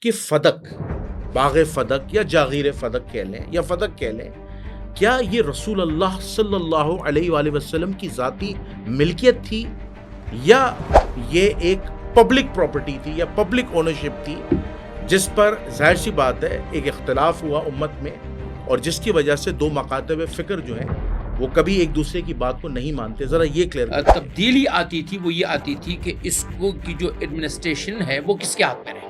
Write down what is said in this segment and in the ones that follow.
کہ فدق، باغ فدق یا جاغیر فدق کہہ لیں یا فدق کہہ لیں، کیا یہ رسول اللہ صلی اللہ علیہ وآلہ وسلم کی ذاتی ملکیت تھی یا یہ ایک پبلک پراپرٹی تھی یا پبلک اونرشپ تھی، جس پر ظاہر سی بات ہے ایک اختلاف ہوا امت میں، اور جس کی وجہ سے دو مکاتب فکر جو ہیں وہ کبھی ایک دوسرے کی بات کو نہیں مانتے. ذرا یہ کلیئر کریں. تبدیلی آتی تھی، وہ یہ آتی تھی کہ اس کو کی جو ایڈمنسٹریشن ہے وہ کس کے ہاتھ میں رہے.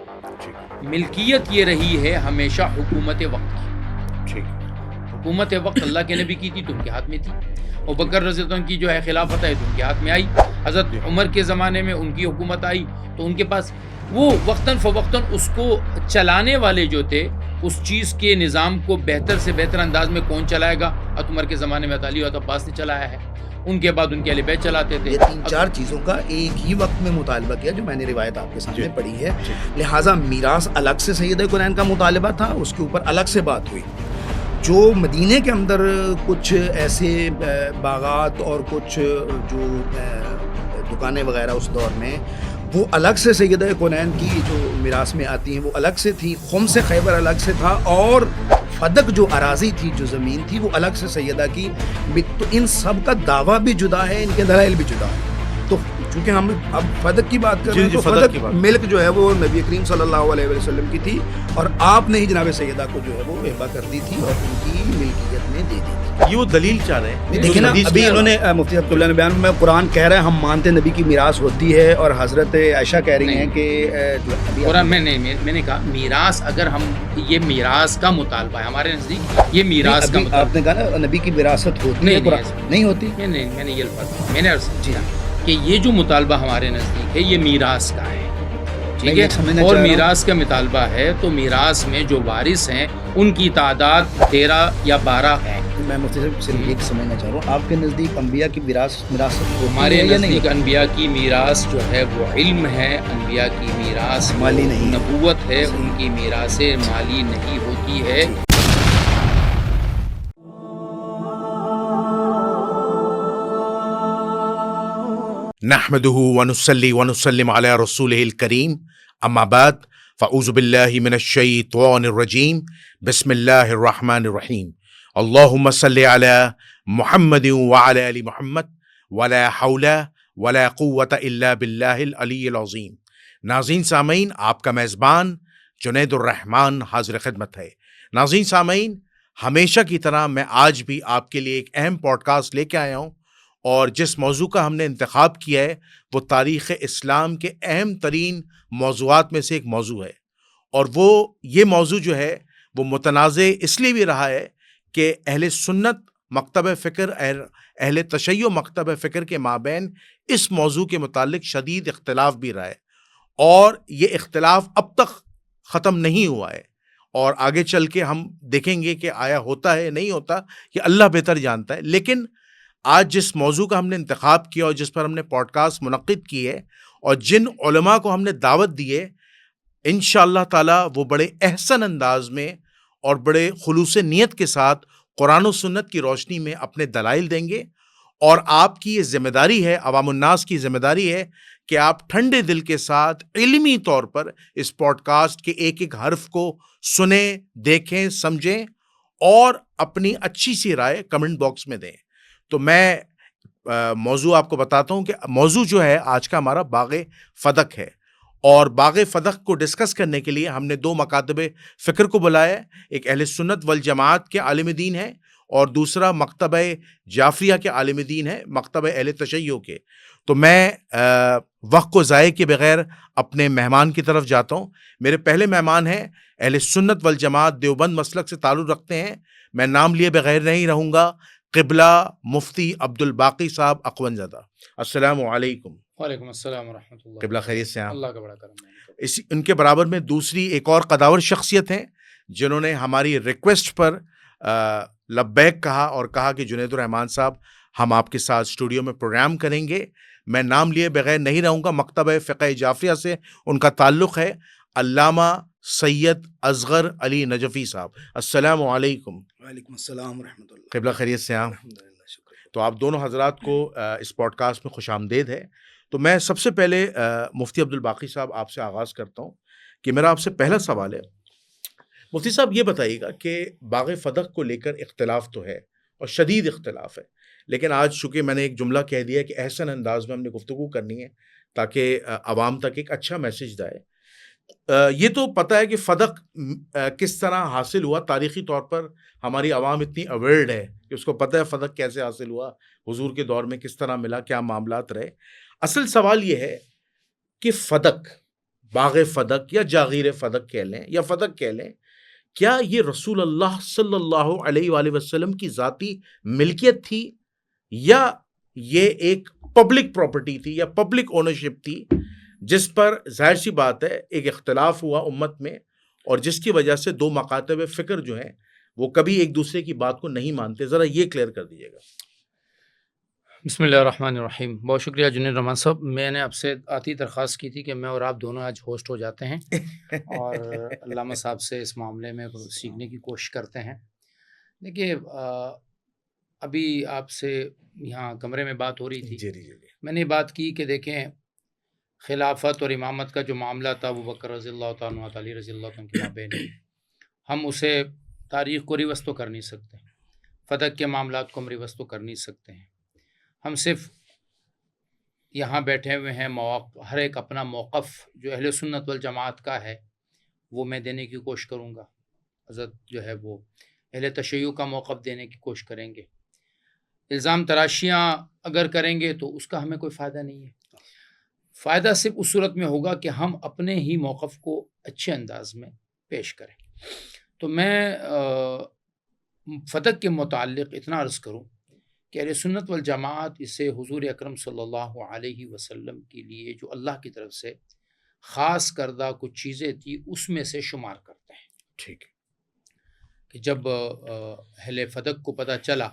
ملکیت یہ رہی ہے ہمیشہ حکومت وقت کی. حکومت وقت اللہ کے نبی کی تھی تو ان کے ہاتھ میں تھی. ابوبکر رضی اللہ عنہ کی جو ہے خلافت ہے تو ان کے ہاتھ میں آئی. حضرت عمر کے زمانے میں ان کی حکومت آئی تو ان کے پاس وہ وقتاً فوقتاً اس کو چلانے والے جو تھے اس چیز کے نظام کو بہتر سے بہتر انداز میں کون چلائے گا. حضرت عمر کے زمانے میں علی و عباس نے چلایا ہے، ان کے بعد ان کے اہل بیت چلاتے تھے. یہ 3-4 چیزوں کا ایک ہی وقت میں مطالبہ کیا جو میں نے روایت آپ کے سامنے پڑھی ہے. لہٰذا میراث الگ سے سید کونین کا مطالبہ تھا، اس کے اوپر الگ سے بات ہوئی. جو مدینے کے اندر کچھ ایسے باغات اور کچھ جو دکانیں وغیرہ اس دور میں وہ الگ سے سید کونین کی جو میراث میں آتی ہیں وہ الگ سے تھی. خمس خیبر الگ سے تھا، اور فدق جو اراضی تھی، جو زمین تھی، وہ الگ سے سیدہ کی. تو ان سب کا دعویٰ بھی جدا ہے، ان کے دلائل بھی جدا ہے. تو چونکہ ہم اب فدق کی بات کر رہے ہیں تو فدق ملک جو ہے وہ نبی کریم صلی اللہ علیہ وسلم کی تھی، اور آپ نے ہی جناب سیدہ کو جو ہے وہ ہبہ کر دی تھی اور ان کی ملکیت میں دے دی تھی. یہ وہ دلیل چاہ رہے ہیں. دیکھیں نا، ابھی انہوں نے مفتی عبد اللہ نے بیان میں قرآن کہہ رہے ہیں ہم مانتے نبی کی میراث ہوتی ہے، اور حضرت عائشہ کہہ رہی ہیں کہ قرآن میں نے کہا میراث، اگر ہم یہ میراث کا مطالبہ ہے ہمارے نزدیک، یہ میراث کا آپ نے کہا نا نبی کی وراثت ہوتی ہے، نہیں ہوتی. میں نے یہ الفاظ میں نے عرض کیا کہ یہ جو مطالبہ ہمارے نزدیک ہے یہ میراث کا ہے، ٹھیک ہے. اور میراث کا مطالبہ ہے تو میراث میں جو وارث ہیں ان کی تعداد 13 یا 12 ہے. میں مفتی صاحب صرف ایک سمجھنا چاہ رہا ہوں، آپ کے نزدیک انبیاء کی وراثت ہمارے نزدیک انبیاء کی میراث جو ہے وہ علم ہے، انبیاء کی میراث مالی نہیں، نبوت ہے، ان کی میراث مالی نہیں ہوتی ہے. نحمده ونصلي ونسلم على رسوله الكريم، اما بعد فاعوذ بالله من الشيطان الرجيم، بسم الله الرحمن الرحيم. اللهم صل على محمد وعلى ال محمد ولا حول ولا قوة الا بالله العلی العظیم. ناظرین سامعین، آپ کا میزبان جنید الرحمن حاضر خدمت ہے. ناظرین سامعین، ہمیشہ کی طرح میں آج بھی آپ کے لیے ایک اہم پوڈ کاسٹ لے کے آیا ہوں، اور جس موضوع کا ہم نے انتخاب کیا ہے وہ تاریخ اسلام کے اہم ترین موضوعات میں سے ایک موضوع ہے. اور وہ یہ موضوع جو ہے وہ متنازع اس لیے بھی رہا ہے کہ اہل سنت مکتب فکر، اہل تشیع مکتب فکر کے مابین اس موضوع کے متعلق شدید اختلاف بھی رہا ہے، اور یہ اختلاف اب تک ختم نہیں ہوا ہے. اور آگے چل کے ہم دیکھیں گے کہ آیا ہوتا ہے نہیں ہوتا، یہ اللہ بہتر جانتا ہے. لیکن آج جس موضوع کا ہم نے انتخاب کیا اور جس پر ہم نے پوڈ کاسٹ منعقد کی ہے اور جن علماء کو ہم نے دعوت دی ہے، انشاءاللہ تعالی وہ بڑے احسن انداز میں اور بڑے خلوص نیت کے ساتھ قرآن و سنت کی روشنی میں اپنے دلائل دیں گے. اور آپ کی یہ ذمہ داری ہے، عوام الناس کی ذمہ داری ہے کہ آپ ٹھنڈے دل کے ساتھ علمی طور پر اس پوڈ کاسٹ کے ایک ایک حرف کو سنیں، دیکھیں، سمجھیں اور اپنی اچھی سی رائے کمنٹ باکس میں دیں. تو میں موضوع آپ کو بتاتا ہوں کہ موضوع جو ہے آج کا ہمارا باغ فدق ہے. اور باغ فدق کو ڈسکس کرنے کے لیے ہم نے دو مکاتب فکر کو بلایا ہے. ایک اہل سنت والجماعت کے عالم دین ہے اور دوسرا مکتبہ جعفریہ کے عالم دین ہے، مکتبہ اہل تشیع کے. تو میں وقت کو ضائع کے بغیر اپنے مہمان کی طرف جاتا ہوں. میرے پہلے مہمان ہیں اہل سنت والجماعت دیوبند مسلک سے تعلق رکھتے ہیں. میں نام لیے بغیر نہیں رہوں گا، قبلہ مفتی عبد الباقی صاحب اخون زدہ. السلام علیکم. وعلیکم السلام ورحمۃ اللہ. قبلہ خیریت سے ہیں؟ اللہ کا بڑا کرم ہے. ان کے برابر میں دوسری ایک اور قداور شخصیت ہیں جنہوں نے ہماری ریکویسٹ پر لبیک کہا اور کہا کہ جنید الرحمان صاحب ہم آپ کے ساتھ اسٹوڈیو میں پروگرام کریں گے. میں نام لیے بغیر نہیں رہوں گا. مکتبہ فقہ جعفریہ سے ان کا تعلق ہے. علامہ سید اصغر علی نجفی صاحب، السلام علیکم. وعلیکم السلام ورحمۃ اللہ. قبلہ خیریت سے ہیں؟ تو آپ دونوں حضرات کو اس پوڈ کاسٹ میں خوش آمدید ہے. تو میں سب سے پہلے مفتی عبد الباقی صاحب آپ سے آغاز کرتا ہوں کہ میرا آپ سے پہلا سوال ہے، مفتی صاحب یہ بتائیے گا کہ باغ فدق کو لے کر اختلاف تو ہے اور شدید اختلاف ہے، لیکن آج چونکہ میں نے ایک جملہ کہہ دیا کہ احسن انداز میں ہم نے گفتگو کرنی ہے تاکہ عوام تک ایک اچھا میسج جائے۔ یہ تو پتہ ہے کہ فدق کس طرح حاصل ہوا، تاریخی طور پر ہماری عوام اتنی اویئرڈ ہے کہ اس کو پتہ ہے فدق کیسے حاصل ہوا، حضور کے دور میں کس طرح ملا، کیا معاملات رہے۔ اصل سوال یہ ہے کہ فدق، باغ فدق یا جاغیر فدق کہہ لیں یا فدق کہہ لیں، کیا یہ رسول اللہ صلی اللہ علیہ وآلہ وسلم کی ذاتی ملکیت تھی یا یہ ایک پبلک پراپرٹی تھی یا پبلک اونرشپ تھی، جس پر ظاہر سی بات ہے ایک اختلاف ہوا امت میں اور جس کی وجہ سے دو مکاتب فکر جو ہیں وہ کبھی ایک دوسرے کی بات کو نہیں مانتے؟ ذرا یہ کلیئر کر دیجیے گا۔ بسم اللہ الرحمن الرحیم۔ بہت شکریہ جنید رحمان صاحب، میں نے آپ سے آتی درخواست کی تھی کہ میں اور آپ دونوں آج ہوسٹ ہو جاتے ہیں اور علامہ صاحب سے اس معاملے میں سیکھنے کی کوشش کرتے ہیں۔ دیکھیے ابھی آپ سے یہاں کمرے میں بات ہو رہی تھی، جی۔ میں نے بات کی کہ دیکھیں خلافت اور امامت کا جو معاملہ تھا وہ بکر رضی اللہ تعالیٰ عنہ علی رضی اللہ عنہ کے مابین، ہم اسے تاریخ کو ریورس تو کر نہیں سکتے، فدق کے معاملات کو ہم ریورس تو کر نہیں سکتے ہیں، ہم صرف یہاں بیٹھے ہوئے ہیں، ہر ایک اپنا موقف جو اہل سنت والجماعت کا ہے وہ میں دینے کی کوشش کروں گا، حضرت جو ہے وہ اہل تشیع کا موقف دینے کی کوشش کریں گے۔ الزام تراشیاں اگر کریں گے تو اس کا ہمیں کوئی فائدہ نہیں ہے، فائدہ صرف اس صورت میں ہوگا کہ ہم اپنے ہی موقف کو اچھے انداز میں پیش کریں۔ تو میں فدق کے متعلق اتنا عرض کروں کہ اہل سنت والجماعت اسے حضور اکرم صلی اللہ علیہ وسلم کے لیے جو اللہ کی طرف سے خاص کردہ کچھ چیزیں تھی اس میں سے شمار کرتے ہیں۔ ٹھیک ہے کہ جب اہل فدق کو پتہ چلا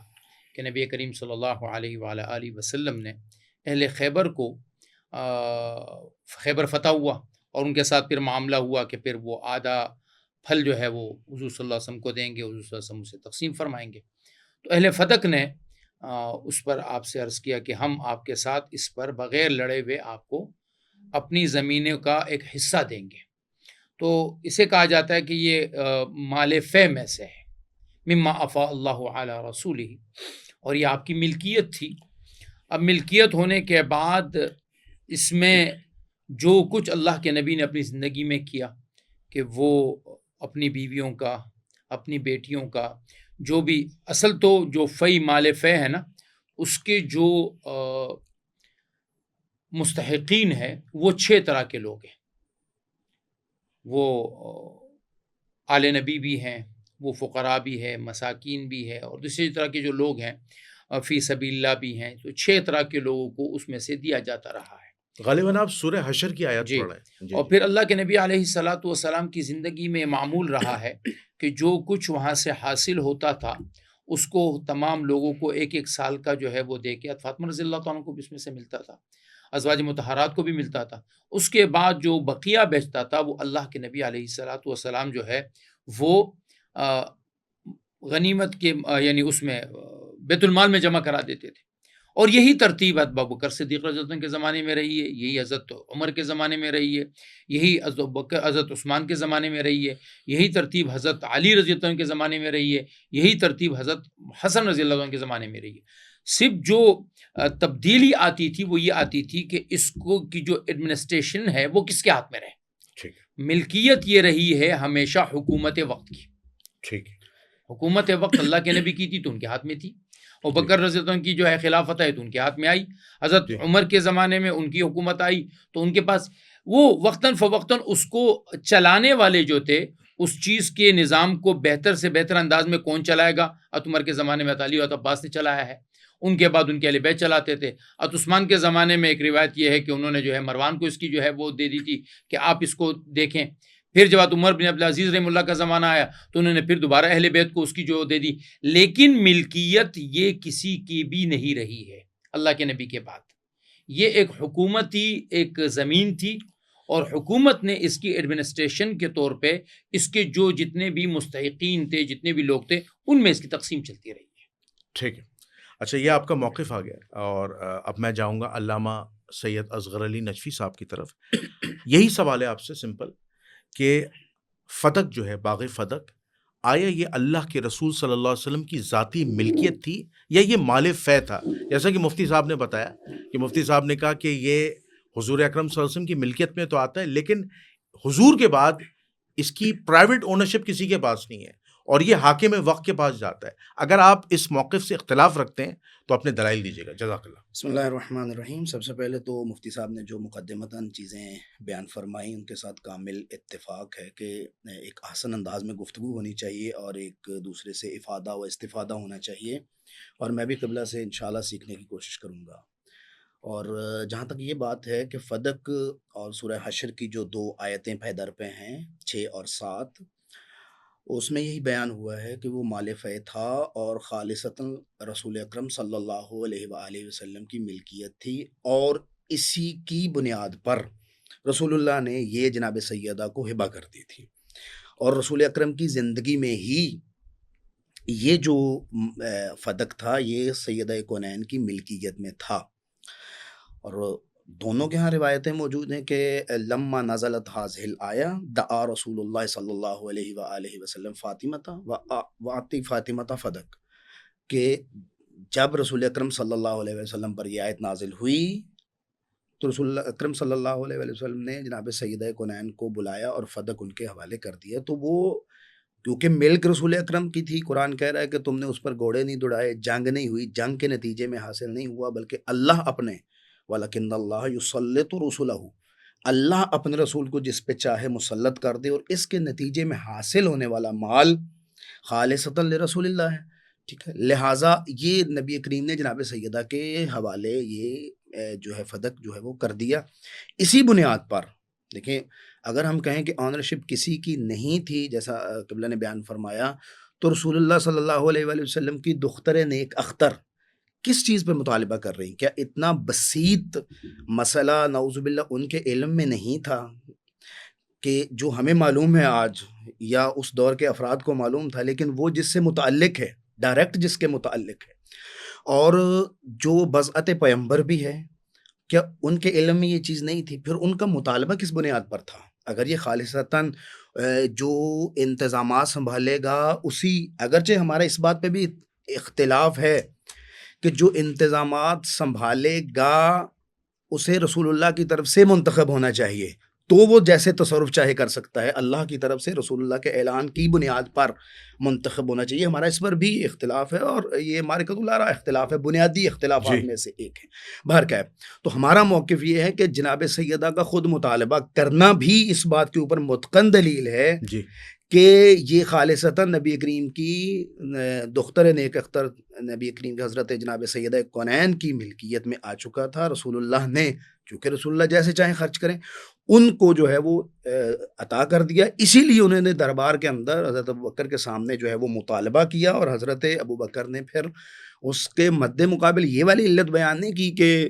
کہ نبی کریم صلی اللہ علیہ وآلہ وسلم نے اہل خیبر کو خیبر فتح ہوا اور ان کے ساتھ پھر معاملہ ہوا کہ پھر وہ آدھا پھل جو ہے وہ حضور صلی اللہ علیہ وسلم کو دیں گے، حضور صلی اللہ علیہ وسلم اسے تقسیم فرمائیں گے، تو اہل فدق نے اس پر آپ سے عرض کیا کہ ہم آپ کے ساتھ اس پر بغیر لڑے ہوئے آپ کو اپنی زمینوں کا ایک حصہ دیں گے۔ تو اسے کہا جاتا ہے کہ یہ مال فے میں سے ہے، مما افاء اللہ علی رسولہ، اور یہ آپ کی ملکیت تھی۔ اب ملکیت ہونے کے بعد اس میں جو کچھ اللہ کے نبی نے اپنی زندگی میں کیا کہ وہ اپنی بیویوں کا، اپنی بیٹیوں کا، جو بھی اصل تو جو فی مال فے ہے نا، اس کے جو مستحقین ہیں وہ 6 طرح کے لوگ ہیں، وہ آل نبی بھی ہیں، وہ فقراء بھی ہے، مساکین بھی ہے، اور دوسری طرح کے جو لوگ ہیں فی سبیل اللہ بھی ہیں، تو 6 طرح کے لوگوں کو اس میں سے دیا جاتا رہا ہے۔ غالباً آپ سورہ حشر کی آیات جی۔ پڑھ رہے ہیں۔ اور پھر اللہ کے نبی علیہ الصلاۃ والسلام کی زندگی میں معمول رہا ہے کہ جو کچھ وہاں سے حاصل ہوتا تھا اس کو تمام لوگوں کو 1 سال کا جو ہے وہ دے کے، فاطمہ رضی اللہ تعالیٰ کو بھی اس میں سے ملتا تھا، ازواج مطہرات کو بھی ملتا تھا، اس کے بعد جو بقیہ بچتا تھا وہ اللہ کے نبی علیہ الصلاۃ والسلام جو ہے وہ غنیمت کے یعنی اس میں بیت المال میں جمع کرا دیتے تھے، اور یہی ترتیب حضرت ابوبکر صدیق رضی اللہ عنہ کے زمانے میں رہی ہے، یہی حضرت عمر کے زمانے میں رہی ہے، یہی حضرت عثمان کے زمانے میں رہی ہے، یہی ترتیب حضرت علی رضی اللہ عنہ کے زمانے میں رہی ہے، یہی ترتیب حضرت حسن رضی اللہ عنہ کے زمانے میں رہی ہے۔ صرف جو تبدیلی آتی تھی وہ یہ آتی تھی کہ اس کو کی جو ایڈمنسٹریشن ہے وہ کس کے ہاتھ میں رہے۔ ملکیت یہ رہی ہے ہمیشہ حکومت وقت کی۔ ٹھیک، حکومت وقت اللہ کے نبی کی تھی تو ان کے ہاتھ میں تھی، اور بکر رضی اللہ عنہ کی جو ہے خلافت ہے تو ان کے ہاتھ میں آئی، حضرت عمر کے زمانے میں ان کی حکومت آئی تو ان کے پاس وہ وقتاً فوقتاً اس کو چلانے والے جو تھے اس چیز کے نظام کو بہتر سے بہتر انداز میں کون چلائے گا؟ عمر کے زمانے میں علی و عباس نے چلایا ہے، ان کے بعد ان کے اہل بیت چلاتے تھے۔ عثمان کے زمانے میں ایک روایت یہ ہے کہ انہوں نے جو ہے مروان کو اس کی جو ہے وہ دے دی تھی کہ آپ اس کو دیکھیں، پھر جب عمر بن عبدالعزیز رحمہ اللہ کا زمانہ آیا تو انہوں نے پھر دوبارہ اہل بیت کو اس کی جو دے دی، لیکن ملکیت یہ کسی کی بھی نہیں رہی ہے اللہ کے نبی کے بعد۔ یہ ایک حکومتی ایک زمین تھی اور حکومت نے اس کی ایڈمنسٹریشن کے طور پہ اس کے جو جتنے بھی مستحقین تھے، جتنے بھی لوگ تھے، ان میں اس کی تقسیم چلتی رہی ہے۔ ٹھیک ہے، اچھا یہ آپ کا موقف آ گیا، اور اب میں جاؤں گا علامہ سید اصغر علی نجفی صاحب کی طرف۔ یہی سوال ہے آپ سے سمپل کہ فدق جو ہے، باغ فدق، آیا یہ اللہ کے رسول صلی اللہ علیہ وسلم کی ذاتی ملکیت تھی یا یہ مال فے تھا؟ جیسا کہ مفتی صاحب نے بتایا کہ مفتی صاحب نے کہا کہ یہ حضور اکرم صلی اللہ علیہ وسلم کی ملکیت میں تو آتا ہے، لیکن حضور کے بعد اس کی پرائیویٹ اونرشپ کسی کے پاس نہیں ہے اور یہ حاکم وقت کے پاس جاتا ہے۔ اگر آپ اس موقف سے اختلاف رکھتے ہیں تو اپنے دلائل دیجیے گا، جزاک اللہ۔ بسم اللہ الرحمن الرحیم۔ سب سے پہلے تو مفتی صاحب نے جو مقدمتاً چیزیں بیان فرمائی ان کے ساتھ کامل اتفاق ہے کہ ایک احسن انداز میں گفتگو ہونی چاہیے اور ایک دوسرے سے افادہ و استفادہ ہونا چاہیے، اور میں بھی قبلہ سے انشاءاللہ سیکھنے کی کوشش کروں گا۔ اور جہاں تک یہ بات ہے کہ فدق اور سورہ حشر کی جو 2 آیتیں پہ در پہ ہیں 6 اور 7، اس میں یہی بیان ہوا ہے کہ وہ مال فے تھا اور خالصتاً رسول اکرم صلی اللہ علیہ وآلہ وسلم کی ملکیت تھی، اور اسی کی بنیاد پر رسول اللہ نے یہ جناب سیدہ کو ہبہ کر دی تھی، اور رسول اکرم کی زندگی میں ہی یہ جو فدق تھا یہ سیدہ کونین کی ملکیت میں تھا۔ اور دونوں کے ہاں روایتیں موجود ہیں کہ لما نزلت هذه الآیہ دعا رسول اللہ صلی اللہ علیہ وآلہ وسلم فاطمہ وعطی فاطمہ فدق، کہ جب رسول اکرم صلی اللہ علیہ وسلم پر یہ آیت نازل ہوئی تو رسول اکرم صلی اللہ علیہ وسلم نے جناب سیدہ کونین کو بلایا اور فدق ان کے حوالے کر دیا۔ تو وہ کیونکہ ملک رسول اکرم کی تھی، قرآن کہہ رہا ہے کہ تم نے اس پر گھوڑے نہیں دوڑائے، جنگ نہیں ہوئی، جنگ کے نتیجے میں حاصل نہیں ہوا، بلکہ اللہ اپنے وَلَكِنَّ اللَّهَ يُسَلِّطُ رُسُلَهُ، اللہ اپنے رسول کو جس پہ چاہے مسلط کر دے، اور اس کے نتیجے میں حاصل ہونے والا مال خالصتاً لرسول اللہ ہے، ٹھیک ہے۔ لہٰذا یہ نبی کریم نے جناب سیدہ کے حوالے یہ جو ہے فدق جو ہے وہ کر دیا۔ اسی بنیاد پر دیکھیں، اگر ہم کہیں کہ آنرشپ کسی کی نہیں تھی جیسا قبلہ نے بیان فرمایا، تو رسول اللہ صلی اللہ علیہ وآلہ وسلم کی دختر نیک اختر کس چیز پہ مطالبہ کر رہی؟ کیا اتنا بسیط مسئلہ نعوذ باللہ ان کے علم میں نہیں تھا کہ جو ہمیں معلوم ہے آج یا اس دور کے افراد کو معلوم تھا، لیکن وہ جس سے متعلق ہے، ڈائریکٹ جس کے متعلق ہے، اور جو بضعت پیمبر بھی ہے، کیا ان کے علم میں یہ چیز نہیں تھی؟ پھر ان کا مطالبہ کس بنیاد پر تھا؟ اگر یہ خالصتاً جو انتظامات سنبھالے گا اسی، اگرچہ ہمارا اس بات پہ بھی اختلاف ہے کہ جو انتظامات سنبھالے گا اسے رسول اللہ کی طرف سے منتخب ہونا چاہیے، تو وہ جیسے تصرف چاہے کر سکتا ہے، اللہ کی طرف سے رسول اللہ کے اعلان کی بنیاد پر منتخب ہونا چاہیے۔ ہمارا اس پر بھی اختلاف ہے، اور یہ مارکۃ الآراء اختلاف ہے، بنیادی اختلافات میں سے ایک ہے۔ بہرکیف تو ہمارا موقف یہ ہے کہ جناب سیدہ کا خود مطالبہ کرنا بھی اس بات کے اوپر متقن دلیل ہے کہ یہ خالصتاً نبی کریم کی دختر نیک اختر نبی کریم کی حضرت جناب سیدہ کونین کی ملکیت میں آ چکا تھا۔ رسول اللہ نے، چونکہ رسول اللہ جیسے چاہیں خرچ کریں، ان کو جو ہے وہ عطا کر دیا، اسی لیے انہوں نے دربار کے اندر حضرت ابوبکر کے سامنے جو ہے وہ مطالبہ کیا، اور حضرت ابوبکر نے پھر اس کے مد مقابل یہ والی علت بیان نہیں کی کہ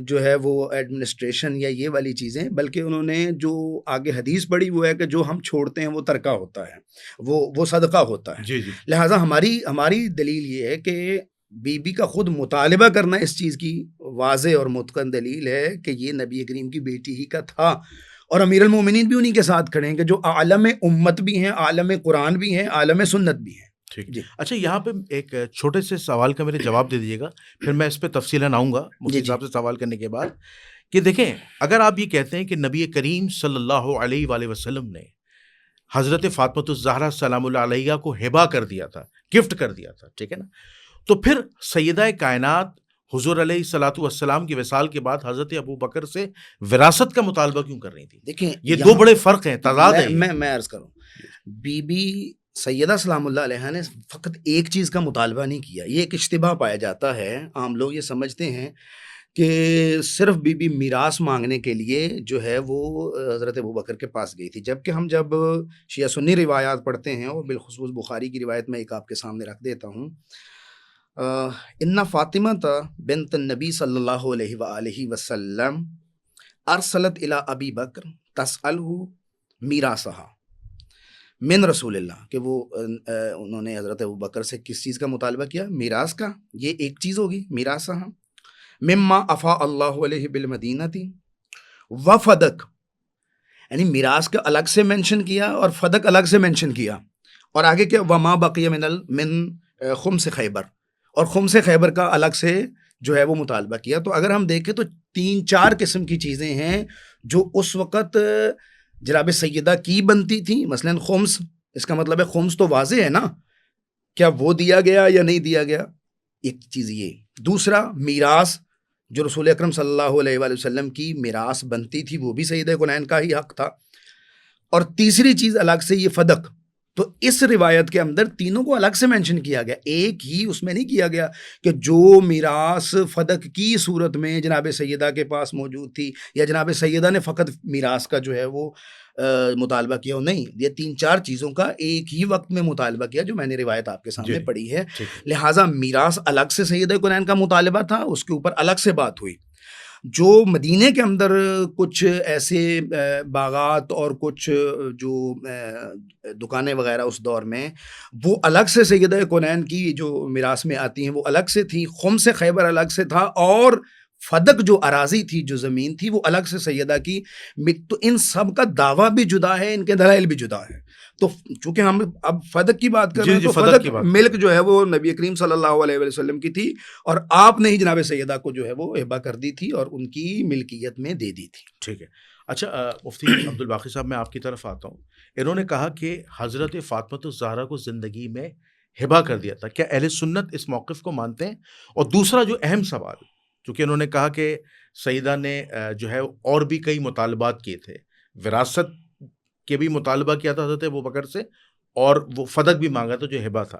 جو ہے وہ ایڈمنسٹریشن یا یہ والی چیزیں، بلکہ انہوں نے جو آگے حدیث پڑھی وہ ہے کہ جو ہم چھوڑتے ہیں وہ ترکہ ہوتا ہے، وہ صدقہ ہوتا ہے۔ لہٰذا ہماری دلیل یہ ہے کہ بی بی کا خود مطالبہ کرنا اس چیز کی واضح اور متقن دلیل ہے کہ یہ نبی کریم کی بیٹی ہی کا تھا، اور امیر المومنین بھی انہی کے ساتھ کھڑے ہیں کہ جو عالم امت بھی ہیں، عالم قرآن بھی ہیں، عالم سنت بھی ہیں۔ ٹھیک جی۔ اچھا، یہاں پہ ایک چھوٹے سے سوال کا میرے جواب دے دیجیے گا، پھر میں اس پہ تفصیلاً آؤں گا مفتی صاحب سے سوال کرنے کے بعد، کہ دیکھیں اگر آپ یہ کہتے ہیں کہ نبی کریم صلی اللہ علیہ وآلہ وسلم نے حضرت فاطمہ الزہرا سلام اللہ علیہا کو ہبہ کر دیا تھا، گفٹ کر دیا تھا، ٹھیک ہے نا، تو پھر سیدہ کائنات حضور علیہ الصلوۃ والسلام کے وصال کے بعد حضرت ابوبکر سے وراثت کا مطالبہ کیوں کر رہی تھی؟ دیکھیں یہ دو بڑے فرق ہیں، تضاد ہے۔ میں عرض کروں، بی بی سیدہ سلام اللہ علیہ نے فقط ایک چیز کا مطالبہ نہیں کیا، یہ ایک اشتباہ پایا جاتا ہے، عام لوگ یہ سمجھتے ہیں کہ صرف بی بی میراث مانگنے کے لیے جو ہے وہ حضرت ابوبکر کے پاس گئی تھی، جبکہ ہم جب شیعہ سنی روایات پڑھتے ہیں، اور بالخصوص بخاری کی روایت میں ایک آپ کے سامنے رکھ دیتا ہوں، ان فاطمہ بنت النبی صلی اللہ علیہ وآلہ وسلم ارسلت الی ابی بکر تسألہ میراثہا من رسول اللہ، کہ وہ انہوں نے حضرت ابوبکر سے کس چیز کا مطالبہ کیا؟ میراث کا۔ یہ ایک چیز ہوگی میراثہا مما افا اللہ علیہ بالمدینہ وفدق، یعنی میراث کا الگ سے مینشن کیا اور فدق الگ سے مینشن کیا، اور آگے کیا وما بقی من خمس خیبر، اور خمس خیبر کا الگ سے جو ہے وہ مطالبہ کیا. تو اگر ہم دیکھیں تو 3-4 قسم کی چیزیں ہیں جو اس وقت جناب سیدہ کی بنتی تھیں. مثلاً خمس، اس کا مطلب ہے خمس تو واضح ہے نا، کیا وہ دیا گیا یا نہیں دیا گیا، ایک چیز یہ. دوسرا میراث، جو رسول اکرم صلی اللہ علیہ وآلہ وسلم کی میراث بنتی تھی وہ بھی سیدہ کونین کا ہی حق تھا. اور تیسری چیز الگ سے یہ فدق. تو اس روایت کے اندر تینوں کو الگ سے مینشن کیا گیا، ایک ہی اس میں نہیں کیا گیا کہ جو میراث فدق کی صورت میں جناب سیدہ کے پاس موجود تھی یا جناب سیدہ نے فقط میراث کا جو ہے وہ مطالبہ کیا ہو. نہیں، یہ 3-4 چیزوں کا ایک ہی وقت میں مطالبہ کیا جو میں نے روایت آپ کے سامنے پڑھی ہے. لہٰذا میراث الگ سے سیدہ کونین کا مطالبہ تھا، اس کے اوپر الگ سے بات ہوئی. جو مدینے کے اندر کچھ ایسے باغات اور کچھ جو دکانیں وغیرہ اس دور میں، وہ الگ سے سیدہ کونین کی جو میراث میں آتی ہیں وہ الگ سے تھی. خمس خیبر الگ سے تھا، اور فدق جو اراضی تھی، جو زمین تھی، وہ الگ سے سیدہ کی. تو ان سب کا دعویٰ بھی جدا ہے، ان کے دلائل بھی جدا ہے. تو چونکہ ہم اب فدق کی بات کر رہے ہیں تو فدق ملک جو ہے وہ نبی کریم صلی اللہ علیہ وسلم کی تھی، اور آپ نے ہی جناب سیدہ کو جو ہے وہ ہبہ کر دی تھی اور ان کی ملکیت میں دے دی تھی. ٹھیک ہے. اچھا مفتی عبد الباقی صاحب، میں آپ کی طرف آتا ہوں. انہوں نے کہا کہ حضرت فاطمہ الزہرا کو زندگی میں ہبہ کر دیا تھا. کیا اہل سنت اس موقف کو مانتے ہیں؟ اور دوسرا جو اہم سوال، چونکہ انہوں نے کہا کہ سیدہ نے جو ہے اور بھی کئی مطالبات کیے تھے، وراثت کے بھی مطالبہ کیا تھا حضرت ابوبکر سے، اور وہ فدق بھی مانگا تھا جو ہبہ تھا.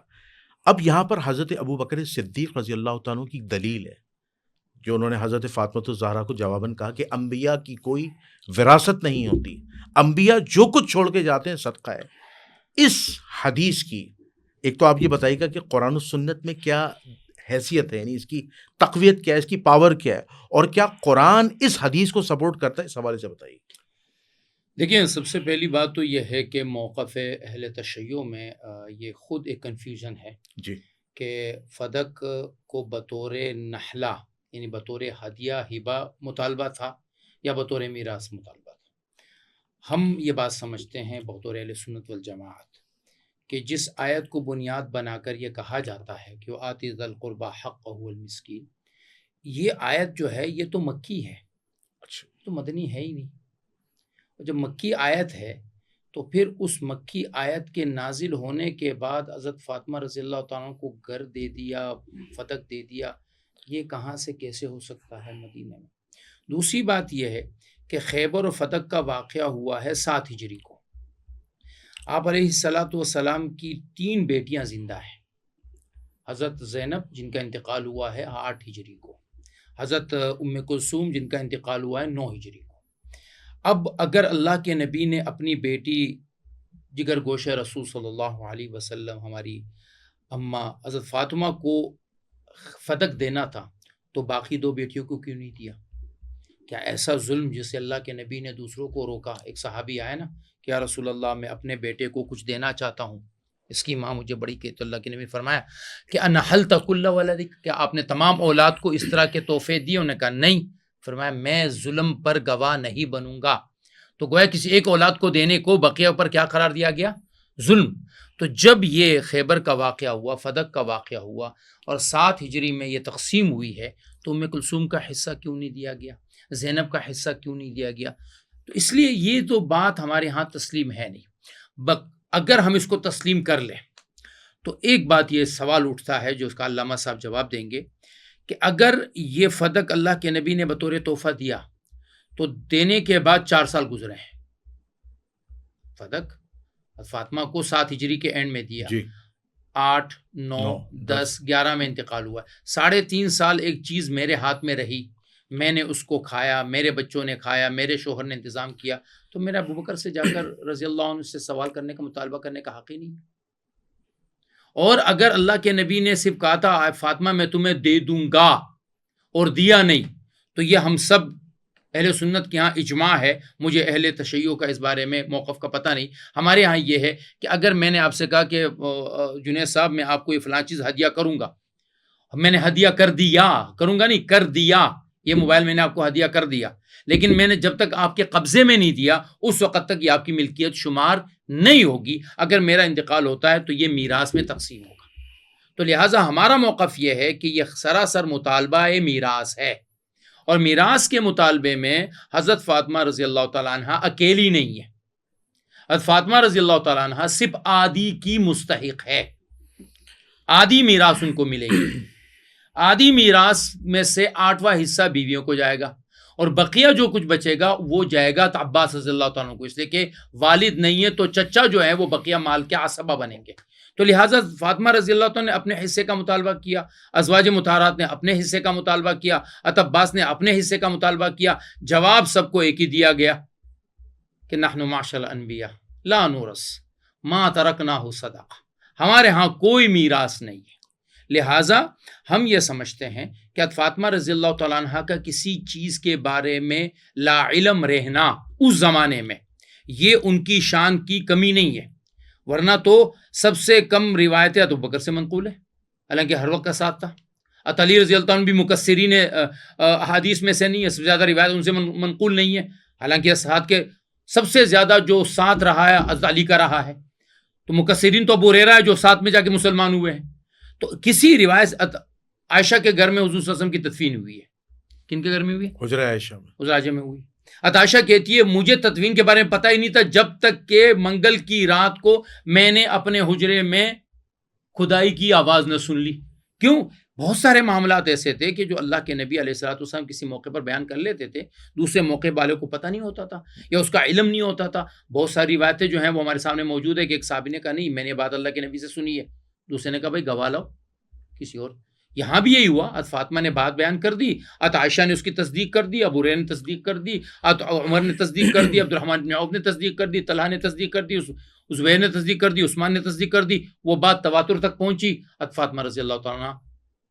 اب یہاں پر حضرت ابوبکر صدیق رضی اللہ تعالیٰ کی دلیل ہے جو انہوں نے حضرت فاطمہ الزہرا کو جواباً کہا کہ انبیاء کی کوئی وراثت نہیں ہوتی، انبیاء جو کچھ چھوڑ کے جاتے ہیں صدقہ ہے. اس حدیث کی ایک تو آپ یہ بتائیے گا کہ قرآن و سنت میں کیا حیثیت ہے، یعنی اس کی تقویت کیا ہے، اس کی پاور کیا ہے، اور کیا قرآن اس حدیث کو سپورٹ کرتا ہے؟ اس حوالے سے بتائیے. دیکھیں، سب سے پہلی بات تو یہ ہے کہ موقف اہل تشیع میں یہ خود ایک کنفیوژن ہے جی کہ فدق کو بطور نحلہ یعنی بطور ہدیہ ہبہ مطالبہ تھا یا بطور میراث مطالبہ تھا. ہم یہ بات سمجھتے ہیں بطور اہل سنت والجماعت کہ جس آیت کو بنیاد بنا کر یہ کہا جاتا ہے کہ آتی ذی القربی حقہ المسکین، یہ آیت جو ہے یہ تو مکی ہے، اچھا تو مدنی ہے ہی نہیں. جب مکی آیت ہے تو پھر اس مکی آیت کے نازل ہونے کے بعد حضرت فاطمہ رضی اللہ تعالیٰ کو گھر دے دیا، فدق دے دیا، یہ کہاں سے کیسے ہو سکتا ہے مدینے میں؟ دوسری بات یہ ہے کہ خیبر و فدق کا واقعہ ہوا ہے 7 ہجری کو. آپ علیہ الصلاۃ والسلام کی 3 بیٹیاں زندہ ہیں. حضرت زینب جن کا انتقال ہوا ہے 8 ہجری کو، حضرت ام کلثوم جن کا انتقال ہوا ہے 9 ہجری کو. اب اگر اللہ کے نبی نے اپنی بیٹی جگر گوشہ رسول صلی اللہ علیہ وسلم ہماری اماں حضرت فاطمہ کو فدق دینا تھا تو باقی 2 بیٹیوں کو کیوں نہیں دیا؟ کیا ایسا ظلم جسے اللہ کے نبی نے دوسروں کو روکا؟ ایک صحابی آئے نا کہ یا رسول اللہ میں اپنے بیٹے کو کچھ دینا چاہتا ہوں، اس کی ماں مجھے بڑی کہ تو اللہ کے نبی فرمایا کہ انحلت کل ولدک، کیا آپ نے تمام اولاد کو اس طرح کے تحفے دیے؟ انہوں نے کہا نہیں. فرمایا میں ظلم پر گواہ نہیں بنوں گا. تو گویا کسی ایک اولاد کو دینے کو بقیہ پر کیا قرار دیا گیا؟ ظلم. تو جب یہ خیبر کا واقعہ ہوا، فدق کا واقعہ ہوا اور 7 ہجری میں یہ تقسیم ہوئی ہے تو ام کلثوم کا حصہ کیوں نہیں دیا گیا؟ زینب کا حصہ کیوں نہیں دیا گیا؟ تو اس لیے یہ تو بات ہمارے ہاں تسلیم ہے نہیں. اگر ہم اس کو تسلیم کر لیں تو ایک بات یہ سوال اٹھتا ہے جو اس کا علامہ صاحب جواب دیں گے کہ اگر یہ فدق اللہ کے نبی نے بطور تحفہ دیا تو دینے کے بعد 4 سال گزرے ہیں. فدق فاطمہ کو 7 ہجری کے اینڈ میں دیا، 8 9 10 11 میں انتقال ہوا. 3.5 سال ایک چیز میرے ہاتھ میں رہی، میں نے اس کو کھایا، میرے بچوں نے کھایا، میرے شوہر نے انتظام کیا، تو میرا ابوبکر سے جا کر رضی اللہ عنہ سے سوال کرنے کا، مطالبہ کرنے کا حق ہی نہیں. اور اگر اللہ کے نبی نے صرف کہا تھا فاطمہ میں تمہیں دے دوں گا اور دیا نہیں، تو یہ ہم سب اہل سنت کے ہاں اجماع ہے. مجھے اہل تشیع کا اس بارے میں موقف کا پتہ نہیں. ہمارے ہاں یہ ہے کہ اگر میں نے آپ سے کہا کہ جنید صاحب میں آپ کو یہ فلاں چیز ہدیہ کروں گا، میں نے ہدیہ کر دیا، کروں گا نہیں، کر دیا، یہ موبائل میں نے آپ کو ہدیہ کر دیا، لیکن میں نے جب تک آپ کے قبضے میں نہیں دیا اس وقت تک یہ آپ کی ملکیت شمار نہیں ہوگی. اگر میرا انتقال ہوتا ہے تو یہ میراث میں تقسیم ہوگا. تو لہٰذا ہمارا موقف یہ ہے کہ یہ سراسر مطالبہ میراث ہے، اور میراث کے مطالبے میں حضرت فاطمہ رضی اللہ تعالیٰ عنہ اکیلی نہیں ہے. حضرت فاطمہ رضی اللہ تعالیٰ عنہ صرف آدھی کی مستحق ہے، آدھی میراث ان کو ملے گی. آدھی میراث میں سے 8واں حصہ بیویوں کو جائے گا، اور بقیہ جو کچھ بچے گا وہ جائے گا عباس رضی اللہ تعالیٰ عنہ کو، اس لیے کہ والد نہیں ہے تو چچا جو ہے وہ بقیہ مال کے عصبہ بنیں گے. تو لہٰذا فاطمہ رضی اللہ تعالیٰ نے اپنے حصے کا مطالبہ کیا، ازواج مطہرات نے اپنے حصے کا مطالبہ کیا، عباس نے اپنے حصے کا مطالبہ کیا. جواب سب کو ایک ہی دیا گیا کہ نحن معاشر الانبیاء لا نورث ما ترکناہ صدقہ، ہمارے ہاں کوئی میراث نہیں ہے. لہٰذا ہم یہ سمجھتے ہیں کہ فاطمہ رضی اللہ تعالیٰ عنہ کا کسی چیز کے بارے میں لا علم رہنا اس زمانے میں یہ ان کی شان کی کمی نہیں ہے، ورنہ تو سب سے کم روایتیں ابو بکر سے منقول ہے، حالانکہ ہر وقت کا ساتھ تھا. علی رضی اللہ عنہ بھی مکثرین احادیث میں سے نہیں ہے، سب سے زیادہ روایت ان سے منقول نہیں ہے، حالانکہ ساتھ کے سب سے زیادہ جو ساتھ رہا ہے حضرت علی کا رہا ہے. تو مکثرین تو ابو ہریرہ ہے جو ساتھ میں جا کے مسلمان ہوئے ہیں. تو کسی روایت عائشہ کے گھر میں حضور صلی اللہ علیہ وسلم کی تدفین ہوئی ہے. کن کے گھر میں ہوئی ہے؟ حجرہ عائشہ میں. حجرہ عائشہ میں ہوئی. عائشہ کہتی ہے مجھے تدفین کے بارے میں پتہ ہی نہیں تھا جب تک کہ منگل کی رات کو میں نے اپنے حجرے میں کھدائی کی آواز نہ سن لی. کیوں؟ بہت سارے معاملات ایسے تھے کہ جو اللہ کے نبی علیہ الصلوۃ والسلام کسی موقع پر بیان کر لیتے تھے، دوسرے موقع والے کو پتہ نہیں ہوتا تھا یا اس کا علم نہیں ہوتا تھا. بہت ساری روایتیں جو ہیں وہ ہمارے سامنے موجود ہے کہ ایک صحابی نے کہا نہیں میں نے بات اللہ کے نبی سے سنی ہے، دوسرے نے کہا بھائی گواہ لاؤ کسی اور. یہاں بھی یہی ہوا، فاطمہ نے بات بیان کر دی، عائشہ نے اس کی تصدیق کر دی، ابو ہریرہ نے تصدیق کر دی، عمر نے تصدیق کر دی، عبد الرحمن بن عوف نے تصدیق کر دی، طلحہ نے تصدیق کر دی، زبیر نے تصدیق کر دی، عثمان نے تصدیق کر دی. وہ بات تواتر تک پہنچی. فاطمہ رضی اللہ تعالیٰ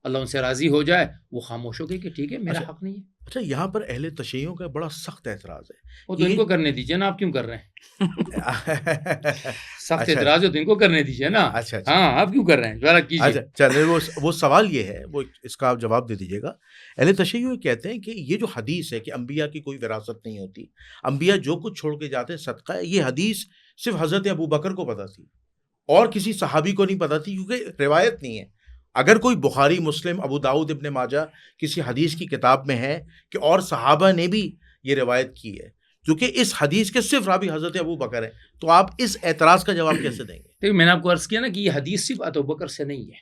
اللہ ان سے راضی ہو جائے وہ خاموش ہو گئی کہ ٹھیک ہے میرا حق نہیں ہے. اچھا یہاں پر اہل تشیعوں کا بڑا سخت اعتراض ہے. وہ تو ان کو کرنے دیجیے نا، آپ کیوں کر رہے ہیں؟ سخت اعتراض ہے تو ان کو کرنے دیجیے نا. ہاں آپ کیوں کر رہے ہیں؟ ذرا کیجیے. چلے وہ سوال یہ ہے، وہ اس کا آپ جواب دے دیجیے گا. اہل تشیع کہتے ہیں کہ یہ جو حدیث ہے کہ انبیاء کی کوئی وراثت نہیں ہوتی، انبیاء جو کچھ چھوڑ کے جاتے ہیں صدقہ ہے، یہ حدیث صرف حضرت ابو بکر کو پتہ تھی اور کسی صحابی کو نہیں پتہ تھی، کیونکہ روایت نہیں ہے. اگر کوئی بخاری، مسلم، ابو داؤد، ابن ماجہ کسی حدیث کی کتاب میں ہے کہ اور صحابہ نے بھی یہ روایت کی ہے، کیونکہ اس حدیث کے صرف راوی حضرت ابو بکر ہیں، تو آپ اس اعتراض کا جواب کیسے دیں گے؟ دیکھیں میں نے آپ کو عرض کیا نا کہ یہ حدیث صرف ابو بکر سے نہیں ہے.